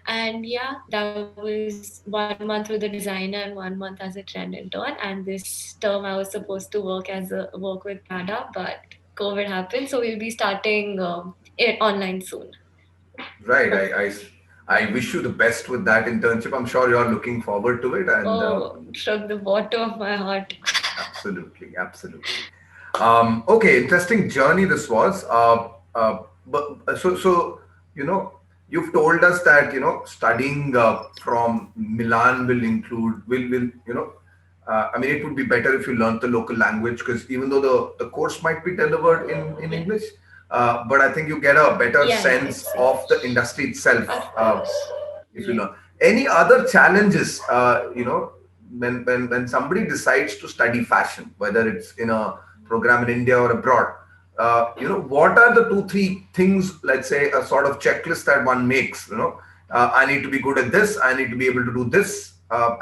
And yeah, that was 1 month with the designer and 1 month as a trend intern. And this term I was supposed to work with Prada, but COVID happened, so we'll be starting it online soon. Right. I wish you the best with that internship. I'm sure you're looking forward to it, and Oh, from the bottom of my heart. absolutely, absolutely. Okay, interesting journey this was. So you know, you've told us that studying from Milan will include will I mean, it would be better if you learned the local language, because even though the course might be delivered in Yeah. English, but I think you get a better Yeah, yeah, sense it's of the industry itself of course. if you Yeah. learn. Any other challenges, when somebody decides to study fashion, whether it's in a program in India or abroad, what are the two, three things, let's say a sort of checklist that one makes, I need to be good at this, I need to be able to do this,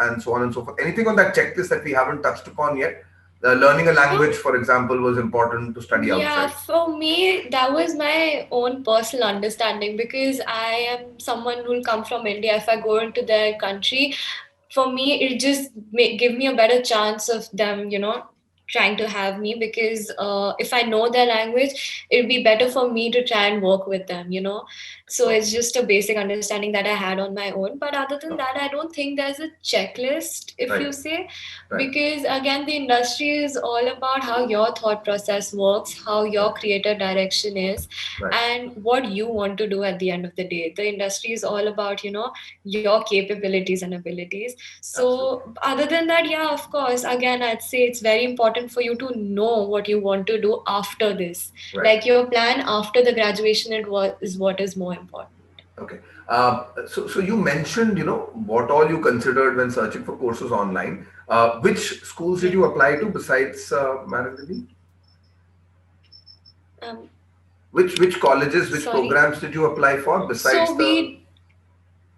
and so on and so forth. Anything on that checklist that we haven't touched upon yet? Learning a language, So for example, was important to study yeah, outside. for me, that was my own personal understanding because I am someone who'll come from India. If I go into their country, for me, it just give me a better chance of them, trying to have me because if I know their language, it'd be better for me to try and work with them. So Sure. it's just a basic understanding that I had on my own. But other than Sure. that, I don't think there's a checklist, if Right. you say, Right. because again the industry is all about how your thought process works, how your Right. creative direction is, Right. and what you want to do at the end of the day. The industry is all about your capabilities and abilities. Absolutely. So other than that, yeah, of course, again I'd say it's very important for you to know what you want to do after this. Right. Like your plan after the graduation, is what is more important. Okay. So you mentioned, what all you considered when searching for courses online. Which schools did Yeah. you apply to besides Maranatha? um Which colleges, which Sorry. programs did you apply for besides So the? we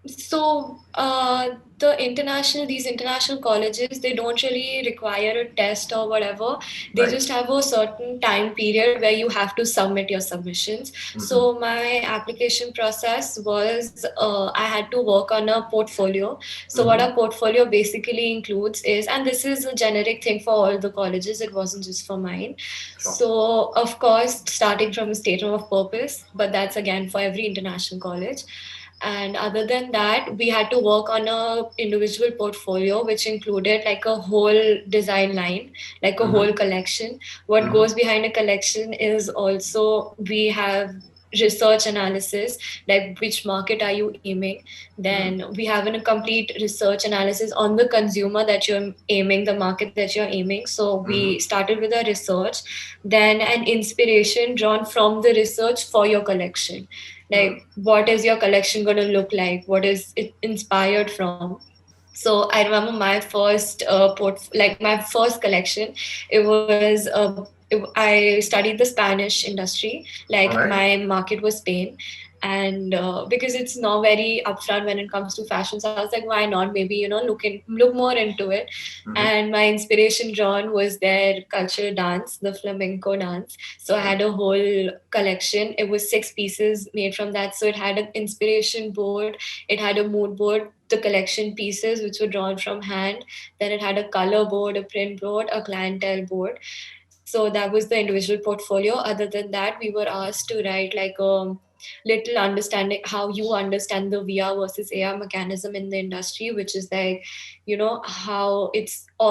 So, these international colleges, they don't really require a test or whatever. They Right. just have a certain time period where you have to submit your submissions. Mm-hmm. So, my application process was I had to work on a portfolio. So, what Mm-hmm. a portfolio basically includes is, and this is a generic thing for all the colleges, it wasn't just for mine. Sure. So, of course, starting from a statement of purpose, but that's again for every international college. And other than that, we had to work on a individual portfolio which included like a whole design line, like a Mm-hmm. whole collection. What Mm-hmm. goes behind a collection is also we have research analysis, like which market are you aiming. Mm-hmm. Then we have a complete research analysis on the consumer that you're aiming, the market that you're aiming. So we Mm-hmm. started with a research, then an inspiration drawn from the research for your collection. Mm-hmm. Like what is your collection going to look like, what is it inspired from. So I remember my first my first collection, it was a I studied the Spanish industry. All Like right. my market was Spain, and because it's not very upfront when it comes to fashion, so I was like, why not? Maybe look more into it. Mm-hmm. And my inspiration drawn was their cultural dance, the flamenco dance. So I Right. had a whole collection. It was 6 pieces made from that. So it had an inspiration board, it had a mood board, the collection pieces which were drawn from hand. Then it had a color board, a print board, a clientele board. So that was the individual portfolio. Other than that, we were asked to write like a little understanding how you understand the VR versus AR mechanism in the industry, which is like, how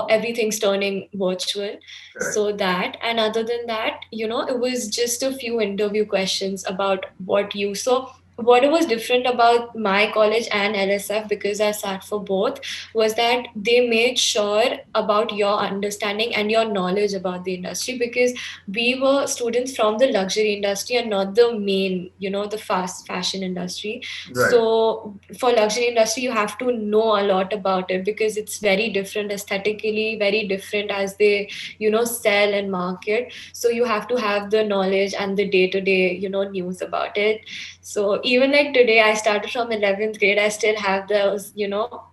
everything's turning virtual. Correct. So that, and other than that, it was just a few interview questions about what you. So what was different about my college and LSF, because I sat for both, was that they made sure about your understanding and your knowledge about the industry, because we were students from the luxury industry and not the main, the fast fashion industry. Right. So for luxury industry, you have to know a lot about it because it's very different aesthetically, very different as they, sell and market. So you have to have the knowledge and the day to day, news about it. So even like today, I started from 11th grade. I still have those,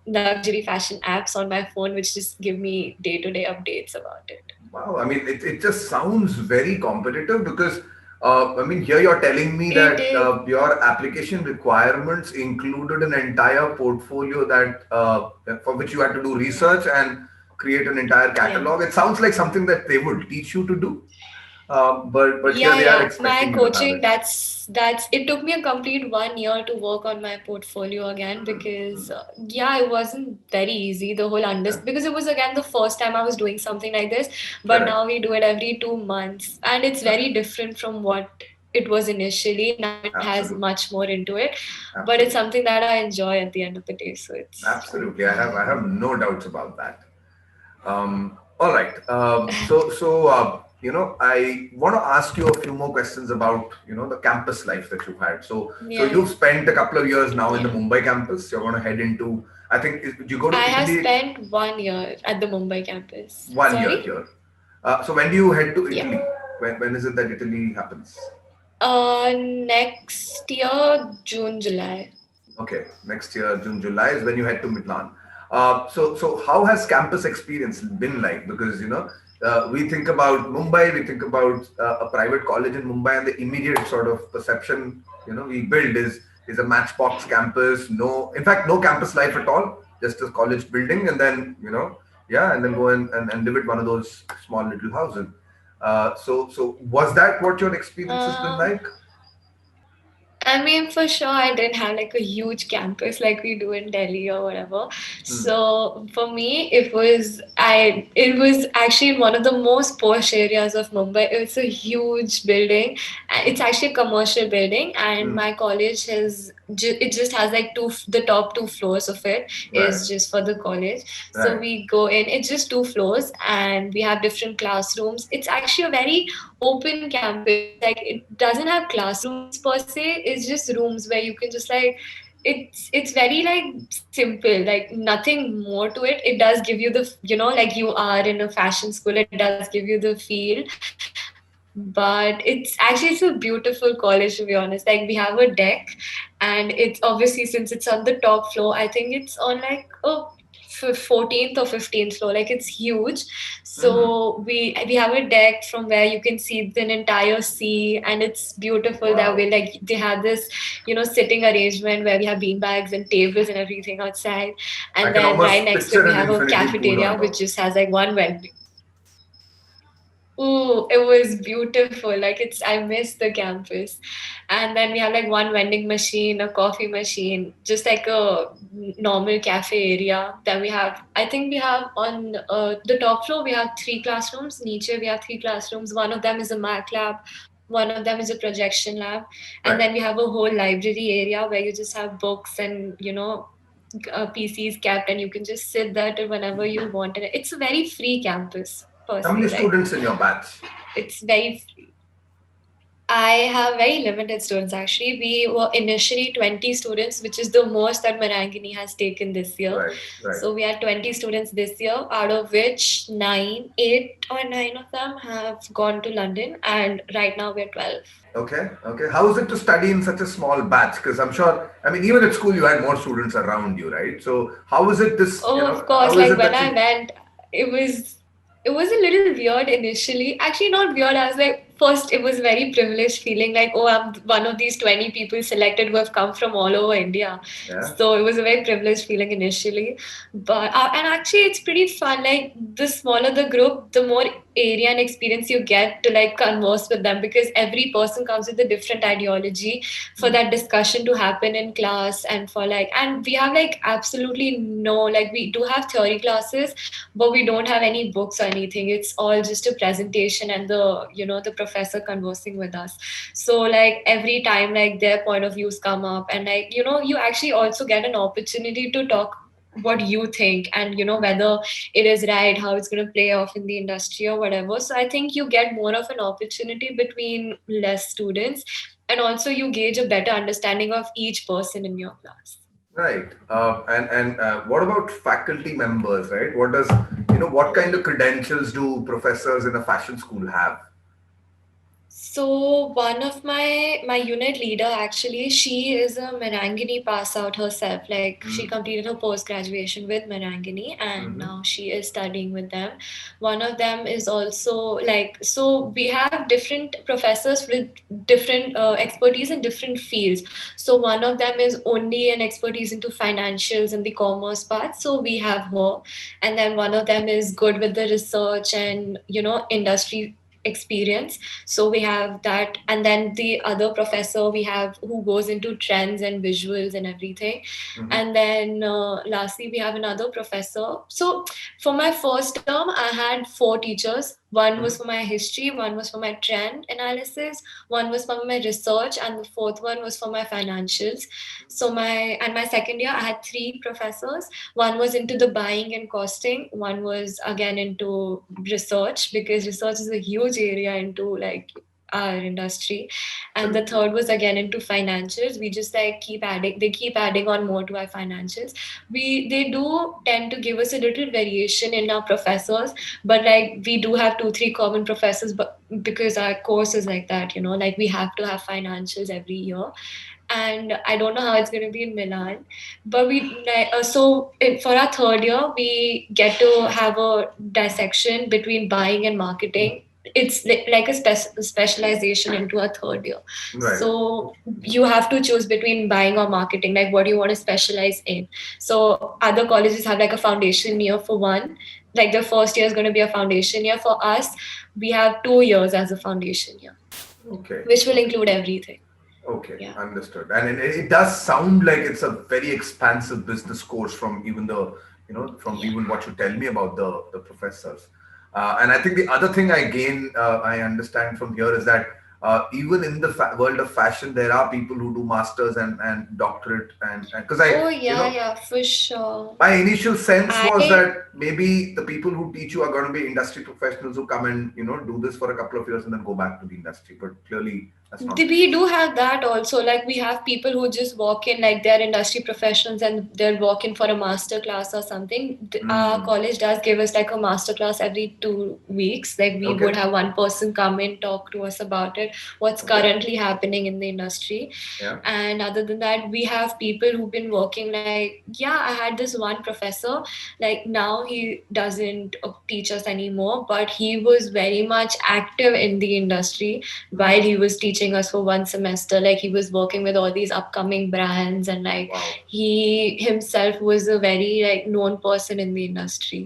luxury fashion apps on my phone, which just give me day to day updates about it. Wow. I mean, it just sounds very competitive because, I mean, here you're telling me It that is, your application requirements included an entire portfolio that for which you had to do research and create an entire yeah. catalog. It sounds like something that they would teach you to do, but here Yeah, they are yeah. My expecting you to have coaching, it. that's it took me a complete 1 year to work on my portfolio again because yeah, it wasn't very easy. The whole Yeah, because it was again the first time I was doing something like this, but correct. now we do it every 2 months, and it's Right. very different from what it was initially. Now it has Absolutely. much more into it, but it's Absolutely. something that I enjoy at the end of the day. So it's Absolutely. I have no doubts about that. All right. I want to ask you a few more questions about, the campus life that you've had. So yeah, you've spent a couple of years now in the yeah. Mumbai campus. You're going to head into, I think, did you go I to have Italy? spent 1 year at the Mumbai campus. 1 year Sorry? here. So when do you head to Yeah. Italy? When is it that Italy happens? Next year, June, July. Okay, next year, June, July is when you head to Milan. So how has campus experience been like? Because we think about Mumbai, we think about a private college in Mumbai, and the immediate sort of perception we build is a matchbox campus. No, in fact, no campus life at all. Just a college building, and then yeah, and then go and live at one of those small little houses. So was that what your experience has been Um, like? I mean, for sure, I didn't have like a huge campus like we do in Delhi or whatever. Hmm. So for me, it was actually in one of the most posh areas of Mumbai. It's a huge building. It's actually a commercial building, and Hmm. my college it just has like the top two floors of it Right. is just for the college. So Right. we go in. It's just 2 floors, and we have different classrooms. It's actually a very open campus. Like it doesn't have classrooms per se. It's just rooms where you can just like it's very like simple, like nothing more to it. It does give you the like you are in a fashion school. It does give you the feel, but it's a beautiful college, to be honest. Like we have a deck, and it's obviously, since it's on the top floor, I think it's on like a 14th or 15th floor. Like it's huge. Hmm. So we have a deck from where you can see the entire sea, and it's beautiful that way. Wow. Like they have this sitting arrangement where we have beanbags and tables and everything outside, I and can then right almost next to it picture we an have a infinity pool cafeteria on which top. just has like one vending. Ooh, it was beautiful. Like I miss the campus. And then we have like one vending machine, a coffee machine, just like a normal cafe area. Then I think we have on the top floor, we have 3 classrooms. Niche, we have 3 classrooms. One of them is a math lab, one of them is a projection lab. And Right. then we have a whole library area where you just have books and, PCs kept, and you can just sit there till whenever you want. And it's a very free campus per How many se. Like students in your batch? it's very I have very limited students actually. We were initially 20 students, which is the most that Marangini has taken this year. Right, right. So we had 20 students this year, out of which 8 or 9 of them have gone to London, and right now we're 12. Okay, okay. How is it to study in such a small batch? Because I'm sure, I mean, even at school you had more students around you, right? So how is it this, Oh, of course. how is Like it when that I you, went, it was it was a little weird initially. Actually, not weird. I was like, first, it was very privileged feeling like, oh, I'm one of these 20 people selected who have come from all over India. yeah? So it was a very privileged feeling initially. But and actually, it's pretty fun. Like the smaller the group, the more area and experience you get to like converse with them, because every person comes with a different ideology for Mm. that discussion to happen in class. And for like, and we have like absolutely no, like we do have theory classes, but we don't have any books or anything. It's all just a presentation and the professor conversing with us. So like every time like their point of views come up, and like you actually also get an opportunity to talk what you think, and whether it is right, how it's going to play off in the industry or whatever. So I think you get more of an opportunity between less students, and also you gauge a better understanding of each person in your class. Right. And what about faculty members, right? What does, what kind of credentials do professors in a fashion school have? So one of my unit leader, actually, she is a Marangini pass out herself. Like she Mm-hmm. completed her post graduation with Marangini, and Mm-hmm. now she is studying with them. One of them is also like, so we have different professors with different expertise in different fields. So one of them is only an expertise into financials and the commerce part. So we have her, and then one of them is good with the research and industry experience. So we have that, and then the other professor we have who goes into trends and visuals and everything. Mm-hmm. And then lastly we have another professor. So for my first term I had four teachers. One was Mm-hmm. for my history, one was for my trend analysis, one was for my research, and the fourth one was for my financials. So my second year I had three professors. One was into the buying and costing, one was again into research, because research is a huge area into like our industry, and the Absolutely. third was again into financials. We just like keep adding, they keep adding on more to our financials. They do tend to give us a little variation in our professors, but like we do have 2 3 common professors, but because our course is like that, like we have to have financials every year. And I don't know how it's going to be in Milan. But for our third year, we get to have a dissection between buying and marketing. It's like a specialization into our third year. Right. So you have to choose between buying or marketing, like what do you want to specialize in. So other colleges have like a foundation year for one. Like the first year is going to be a foundation year. For us, we have 2 years as a foundation year, Okay. which will Okay. include everything. Okay, Yeah. understood. And it does sound like it's a very expansive business course from even from Yeah. even what you tell me about the professors. And I think the other thing I understand from here is that even in the world of fashion, there are people who do masters and doctorate, and because Oh yeah, yeah, for sure. my initial sense was I that maybe the people who teach you are going to be industry professionals who come and do this for a couple of years and then go back to the industry. But clearly, that's not the We case. do have that also. Like we have people who just walk in, like they're industry professionals, and they'll walk in for a master class or something. Our Mm. college does give us like a master class every 2 weeks. Like we Okay. would have one person come in, talk to us about it, what's Okay. currently happening in the industry. Yeah. And other than that, we have people who've been working. Like, yeah, I had this one professor. Like now he doesn't teach us anymore, but he was very much active in the industry while he was teaching us for one semester. Like he was working with all these upcoming brands, and like Wow. he himself was a very like known person in the industry.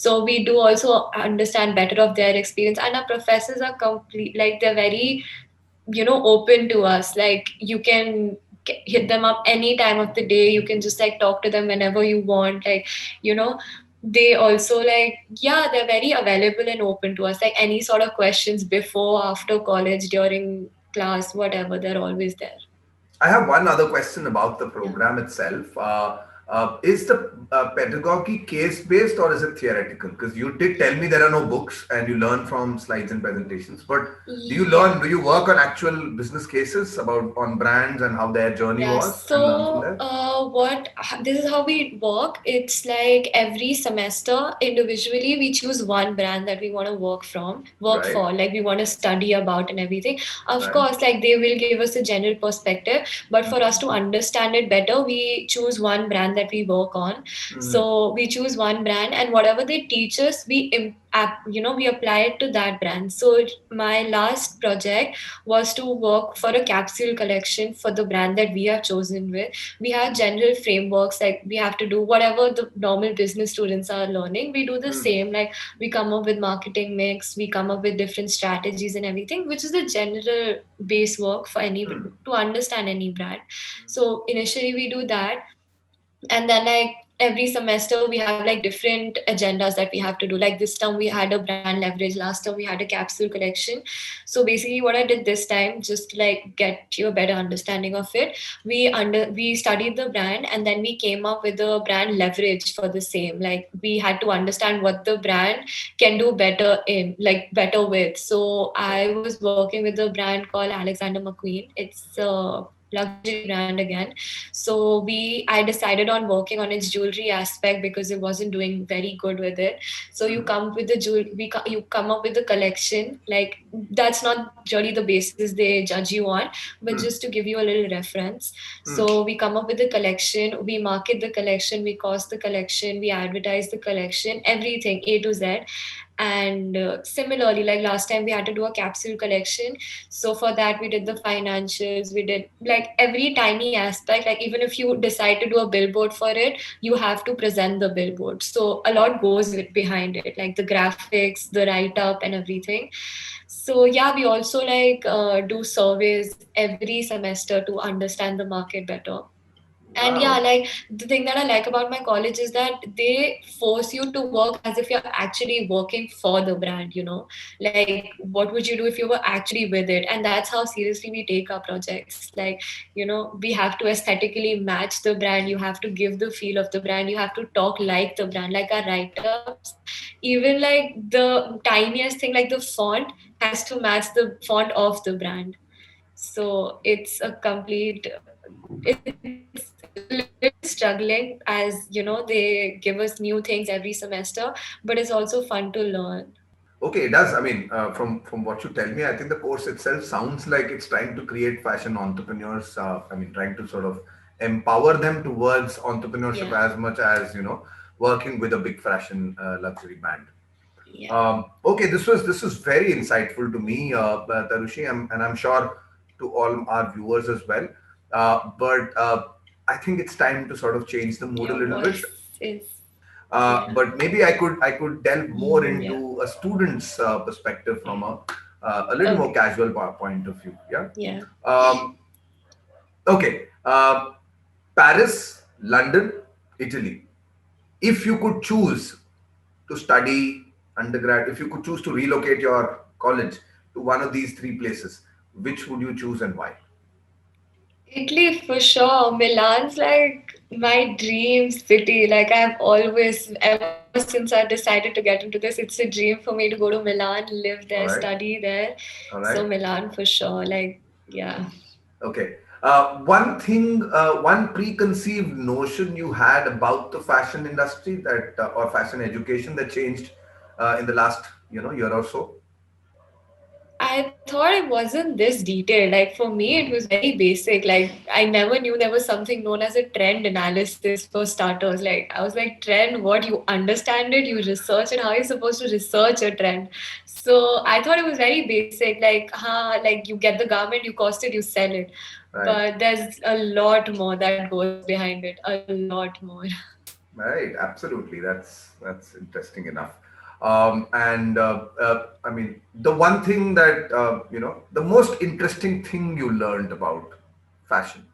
So we do also understand better of their experience, and our professors are complete, like they're very open to us. Like you can hit them up any time of the day, you can just like talk to them whenever you want. Like you know they also like, yeah, they're very available and open to us. Like any sort of questions before, after college, during class, whatever, they're always there. I have one other question about the Yeah. program itself. Is the pedagogy case based or is it theoretical? Because you did tell me there are no books and you learn from slides and presentations. But Yeah. do you work on actual business cases about on brands and how their journey Yeah, was and learn from so there? this is how we work. It's like every semester individually we choose one brand that we want to work Right, for, like we want to study about and everything. Of right. course, like they will give us a general perspective, but for us Mm-hmm. to understand it better, we choose one brand that we work on. Mm-hmm. So we choose one brand, and whatever they teach us, we apply it to that brand. So my last project was to work for a capsule collection for the brand that we have chosen with. We have general frameworks, like we have to do whatever the normal business students are learning. We do the Mm-hmm. same, like we come up with marketing mix, we come up with different strategies and everything, which is the general base work for any to understand any brand. So initially we do that, and then like every semester we have like different agendas that we have to do. Like this term we had a brand leverage, last term we had a capsule collection. So basically what I did this time, just to like get you a better understanding of it, we studied the brand and then we came up with a brand leverage for the same. Like we had to understand what the brand can do better in, like better with. So I was working with a brand called Alexander McQueen. It's a luxury brand again. So I decided on working on its jewelry aspect because it wasn't doing very good with it. So you Mm-hmm. come with the you come up with the collection. Like that's not really the basis they judge you on, but just to give you a little reference. So we come up with the collection, we market the collection, we cost the collection, we advertise the collection, everything A to Z. And similarly, like last time we had to do a capsule collection, so for that we did the financials, we did like every tiny aspect. Like even if you decide to do a billboard for it, you have to present the billboard. So a lot goes behind it, like the graphics, the write up and everything. So yeah, we also like do surveys every semester to understand the market better. And yeah, Wow. like the thing that I like about my college is that they force you to work as if you're actually working for the brand, like what would you do if you were actually with it. And that's how seriously we take our projects. Like, we have to aesthetically match the brand, you have to give the feel of the brand, you have to talk like the brand. Like our write-ups, even like the tiniest thing, like the font has to match the font of the brand. So it's a complete, it's a little struggling, as they give us new things every semester, but it's also fun to learn. Okay, it does. I mean, from what you tell me, I think the course itself sounds like it's trying to create fashion entrepreneurs. I mean, trying to sort of empower them towards entrepreneurship Yeah, as much as working with a big fashion luxury brand. yeah. Okay, this was very insightful to me, Tarushi, and I'm sure to all our viewers as well. But I think it's time to sort of change the mood a Your little bit. voice is, yeah. But maybe I could delve more Yeah. into a student's perspective from a little more Okay. casual point of view. Yeah. Yeah. Um, okay. Paris, London, Italy. If you could choose to study undergrad, if you could choose to relocate your college to one of these three places, which would you choose and why? Italy for sure. Milan's like my dream city. Like I've always, ever since I decided to get into this, it's a dream for me to go to Milan, live there, All right. study there. All So right. Milan for sure. Like, yeah. Okay. One preconceived notion you had about the fashion industry that or fashion education that changed in the last year or so. I thought it wasn't this detailed. Like for me, it was very basic. Like I never knew there was something known as a trend analysis for starters. Like I was like, trend, what? You understand it, you research it. How are you supposed to research a trend? So I thought it was very basic. Like, like you get the garment, you cost it, you sell it. Right. But there's a lot more that goes behind it. A lot more. Right. Absolutely. That's interesting enough. And I mean, the one thing that the most interesting thing you learned about fashion.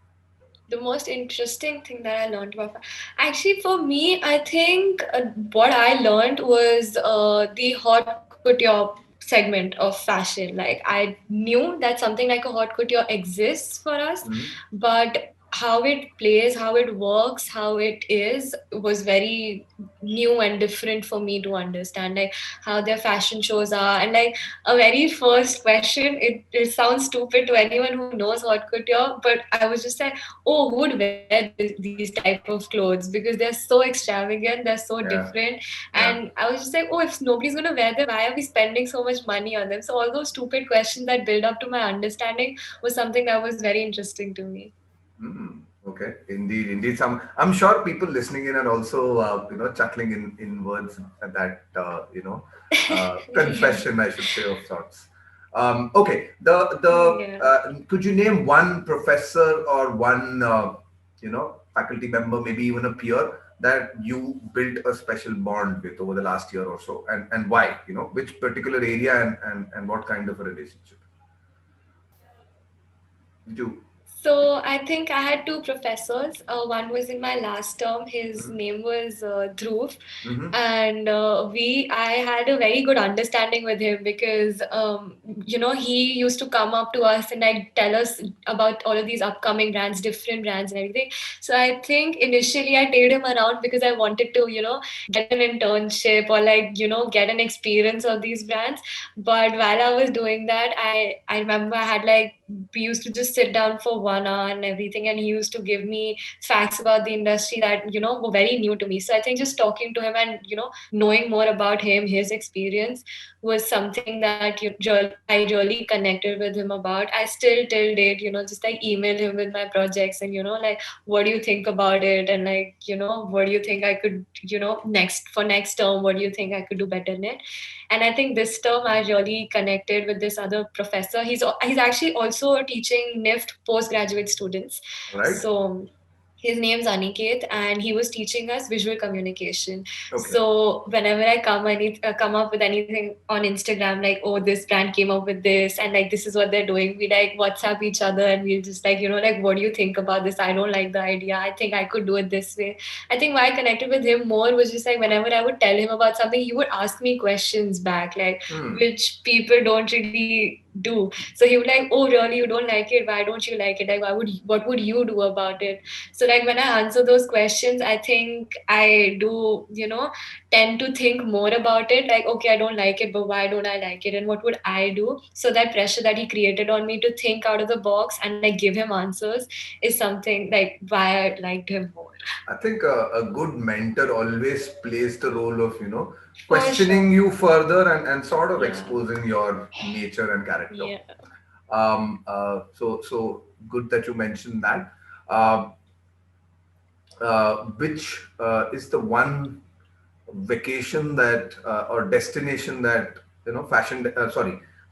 The most interesting thing that I learned about actually for me, I think what I learned was the haute couture segment of fashion. Like I knew that something like a haute couture exists for us, Mhm. but how it plays, how it works, how it is was very new and different for me to understand, like how their fashion shows are. And like a very first question, it sounds stupid to anyone who knows haute couture, but I was just like, oh, who would wear these type of clothes, because they're so extravagant, they're so Yeah. different. And Yeah. I was just like, oh, if nobody's going to wear them, why are we spending so much money on them? So all those stupid questions that build up to my understanding was something that was very interesting to me. Mm, okay, indeed, indeed. I'm sure people listening in are also, chuckling in words at that, Yeah. confession, I should say, of sorts. Okay, Yeah. could you name one professor or one, faculty member, maybe even a peer that you built a special bond with over the last year or so, and why? You know, which particular area and what kind of a relationship? Did you? So I think I had two professors. One was in my last term. His name was Dhruv, Mm-hmm. and I had a very good understanding with him, because he used to come up to us and like tell us about all of these upcoming brands, different brands and everything. So I think initially I tailed him around because I wanted to get an internship, or like get an experience of these brands. But while I was doing that, I remember I had like we used to just sit down for 1 hour and everything, and he used to give me facts about the industry that were very new to me. So I think just talking to him and knowing more about him, his experience, was something that I really connected with him about. I still till date just like email him with my projects, and like, what do you think about it, and like what do you think I could next term, what do you think I could do better in it. And I think this term I really connected with this other professor. He's actually also teaching NIFT postgraduate students. All right. So his name's Aniket, and he was teaching us visual communication. Okay. So whenever I come up with anything on Instagram, like, oh, this brand came up with this, and like this is what they're doing, we like WhatsApp each other, and we'll just like like, what do you think about this? I don't like the idea. I think I could do it this way. I think why I connected with him more was just like whenever I would tell him about something, he would ask me questions back, like, Hmm. which people don't really do. So he would like, oh, really, you don't like it? Why don't you like it? Like, what would you do about it? So like when I answer those questions, I think I do tend to think more about it, like, okay, I don't like it, but why don't I like it, and what would I do? So that pressure that he created on me to think out of the box and like give him answers is something like why I liked him more. I think a good mentor always plays the role of, For questioning sure. you further and sort of Yeah. exposing your nature and character. Yeah. So good that you mentioned that. Um which is the one vacation that or destination that,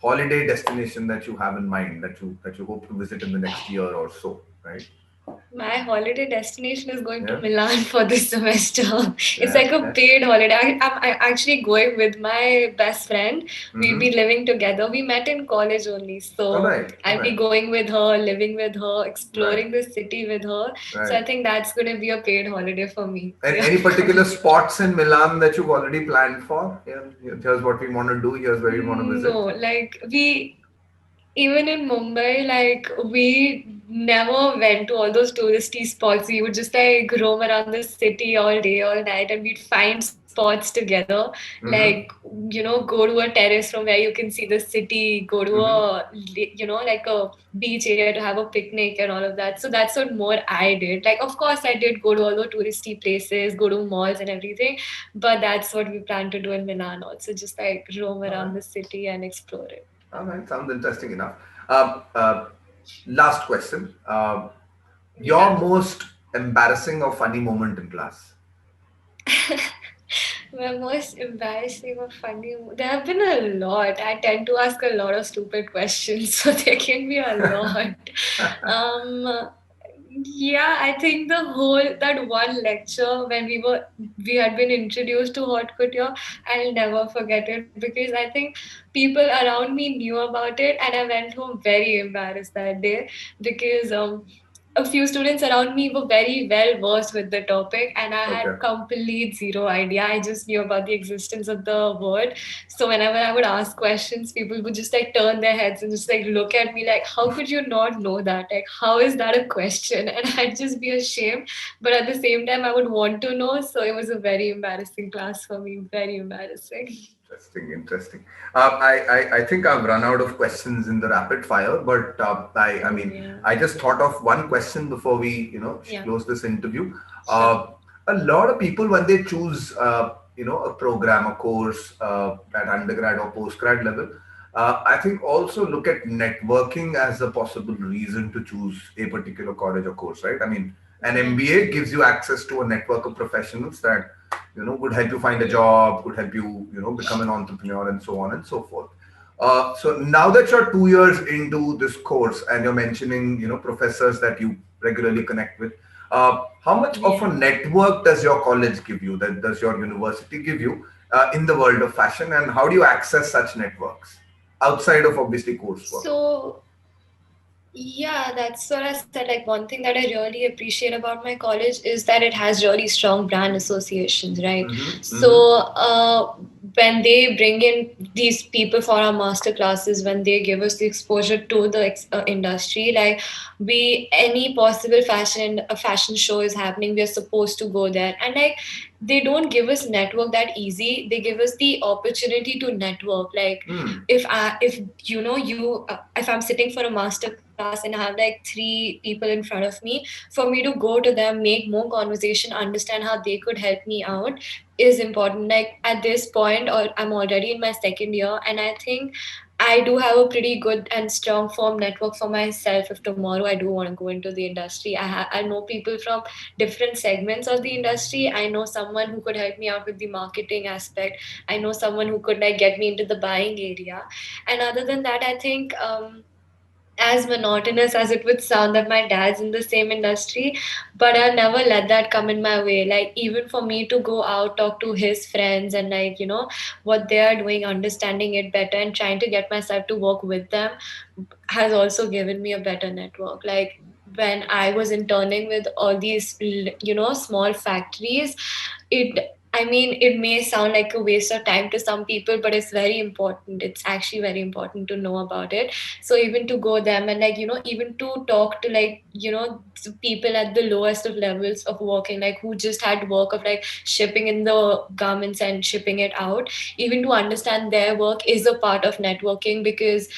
holiday destination that you have in mind that you hope to visit in the next year or so, right? My holiday destination is going to Yeah. Milan for this semester. It's Yeah. like a Yeah. paid holiday. I'm actually going with my best friend. We'll Mm-hmm. be living together. We met in college only. All So right. All I'll be right. going with her, living with her, Right. exploring the city with her. So Right. I think that's going to be a paid holiday for me. And Yeah, any for particular me. spots in Milan that you've already planned for? Yeah, here's what we want to do. Here's where we want to No, visit. like even in Mumbai, like we never went to all those touristy spots. We would just like roam around the city all day, all night, and we'd find spots together. Like, Mm-hmm. go to a terrace from where you can see the city, go to Mm-hmm. like a beach area to have a picnic and all of that. So that's what more I did. Like, of course, I did go to all the touristy places, go to malls and everything, but that's what we plan to do in Milan also, just like roam All around right. the city and explore it. All right. Sounds interesting enough. Um, uh, Last question. Yeah. Your most embarrassing or funny moment in class? My most embarrassing or funny, there have been a lot. I tend to ask a lot of stupid questions, so there can be a lot. Um, yeah, I think that one lecture when we had been introduced to haute couture, I'll never forget it, because I think people around me knew about it, and I went home very embarrassed that day, because a few students around me were very well versed with the topic, and I had Okay. complete zero idea. I just knew about the existence of the word. So whenever I would ask questions, people would just like turn their heads and just like look at me like, how could you not know that? Like, how is that a question? And I'd just be ashamed. But at the same time, I would want to know. So it was a very embarrassing class for me. Very embarrassing. Interesting, interesting. I think I've run out of questions in the rapid fire, but I Oh, mean, yeah. I just thought of one question before we, Yeah. close this interview. Sure. A lot of people, when they choose, a program, a course at undergrad or postgrad level, I think also look at networking as a possible reason to choose a particular college or course, right? I mean, an Yeah. MBA gives you access to a network of professionals that could help you find a Mm. job, could help you become an entrepreneur, and so on and so forth. So now that you're 2 years into this course and you're mentioning professors that you regularly connect with, how much of a Yeah. network does your college give you, that does your university give you, in the world of fashion, and how do you access such networks outside of obviously coursework? So yeah, that's what I said. Like, one thing that I really appreciate about my college is that it has really strong brand associations, right? Mm-hmm, mm-hmm. So, when they bring in these people for our master classes, when they give us the exposure to the industry, like any possible fashion show is happening, we are supposed to go there, and like they don't give us network that easy. They give us the opportunity to network. Like, Mm. if if I'm sitting for a master class and I have like three people in front of me, for me to go to them, make more conversation, understand how they could help me out is important. Like, at this point, or I'm already in my second year, and I think I do have a pretty good and strong firm network for myself. If tomorrow I do want to go into the industry, I know people from different segments of the industry. I know someone who could help me out with the marketing aspect. I know someone who could like get me into the buying area. And other than that, I think as monotonous as it would sound that my dad's in the same industry, but I'll never let that come in my way. Like, even for me to go out, talk to his friends, and like, what they are doing, understanding it better, and trying to get myself to work with them has also given me a better network. Like, when I was interning with all these, small factories, it I mean, it may sound like a waste of time to some people, but it's very important. It's actually very important to know about it. So even to go them and like, even to talk to like, people at the lowest of levels of working, like who just had work of like shipping in the garments and shipping it out, even to understand their work is a part of networking. Because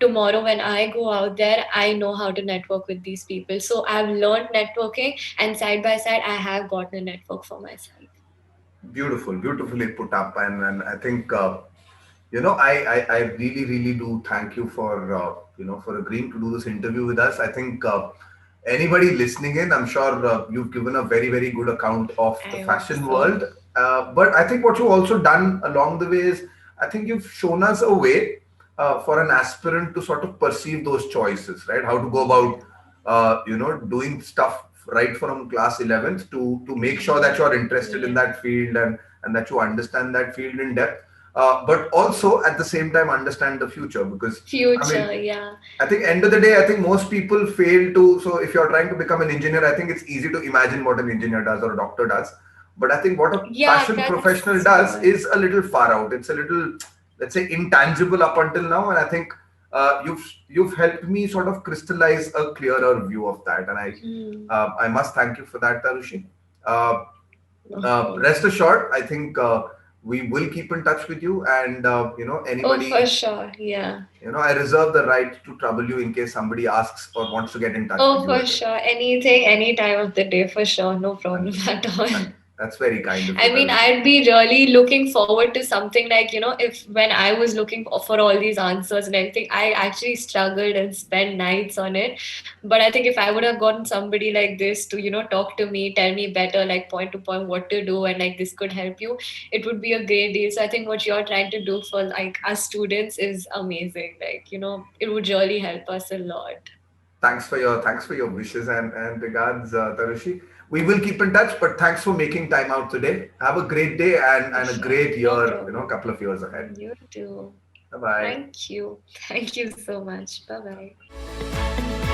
tomorrow when I go out there, I know how to network with these people. So I've learned networking, and side by side I have gotten a network for myself. Beautiful, beautifully put up, and I think I really, really do thank you for for agreeing to do this interview with us. I think anybody listening in, I'm sure you've given a very, very good account of the I hope fashion so. world. But I think what you've also done along the way is, I think you've shown us a way for an aspirant to sort of perceive those choices, right? How to go about, Yeah. doing stuff right from class 11th to make sure that Mm. you're interested in Yeah. that field, and that you understand that field in depth, but also at the same time understand the future. Because I Future, mean, yeah. I think end of the day, I think most people fail to. So if you're trying to become an engineer, I think it's easy to imagine what an engineer does or a doctor does. But I think what a Yeah, fashion professional that's does what. is a little far out. It's a little, let's say, intangible up until now. And I think you've helped me sort of crystallize a clearer view of that. And Hmm. I must thank you for that, Tarushi. Uh, No Rest problem. assured, I think we will keep in touch with you, and Oh, for anybody, sure. Yeah. I reserve the right to trouble you in case somebody asks or wants to get in touch with Oh, you for as well. sure. Anything, any time of the day, for sure. No problem Fantastic. at all. That's very kind of you, I mean, Tarushi. I'd be really looking forward to something like, if when I was looking for all these answers and everything, I actually struggled and spent nights on it. But I think if I would have gotten somebody like this to, talk to me, tell me better, like point to point what to do, and like this could help you, it would be a great deal. So I think what you're trying to do for like us students is amazing. Like, it would really help us a lot. Thanks for your wishes and regards, Tarushi. We will keep in touch, but thanks for making time out today. Have a great day For and a sure. great No year, a problem. couple of years ahead. You too. Bye bye. Thank you. Thank you so much. Bye bye.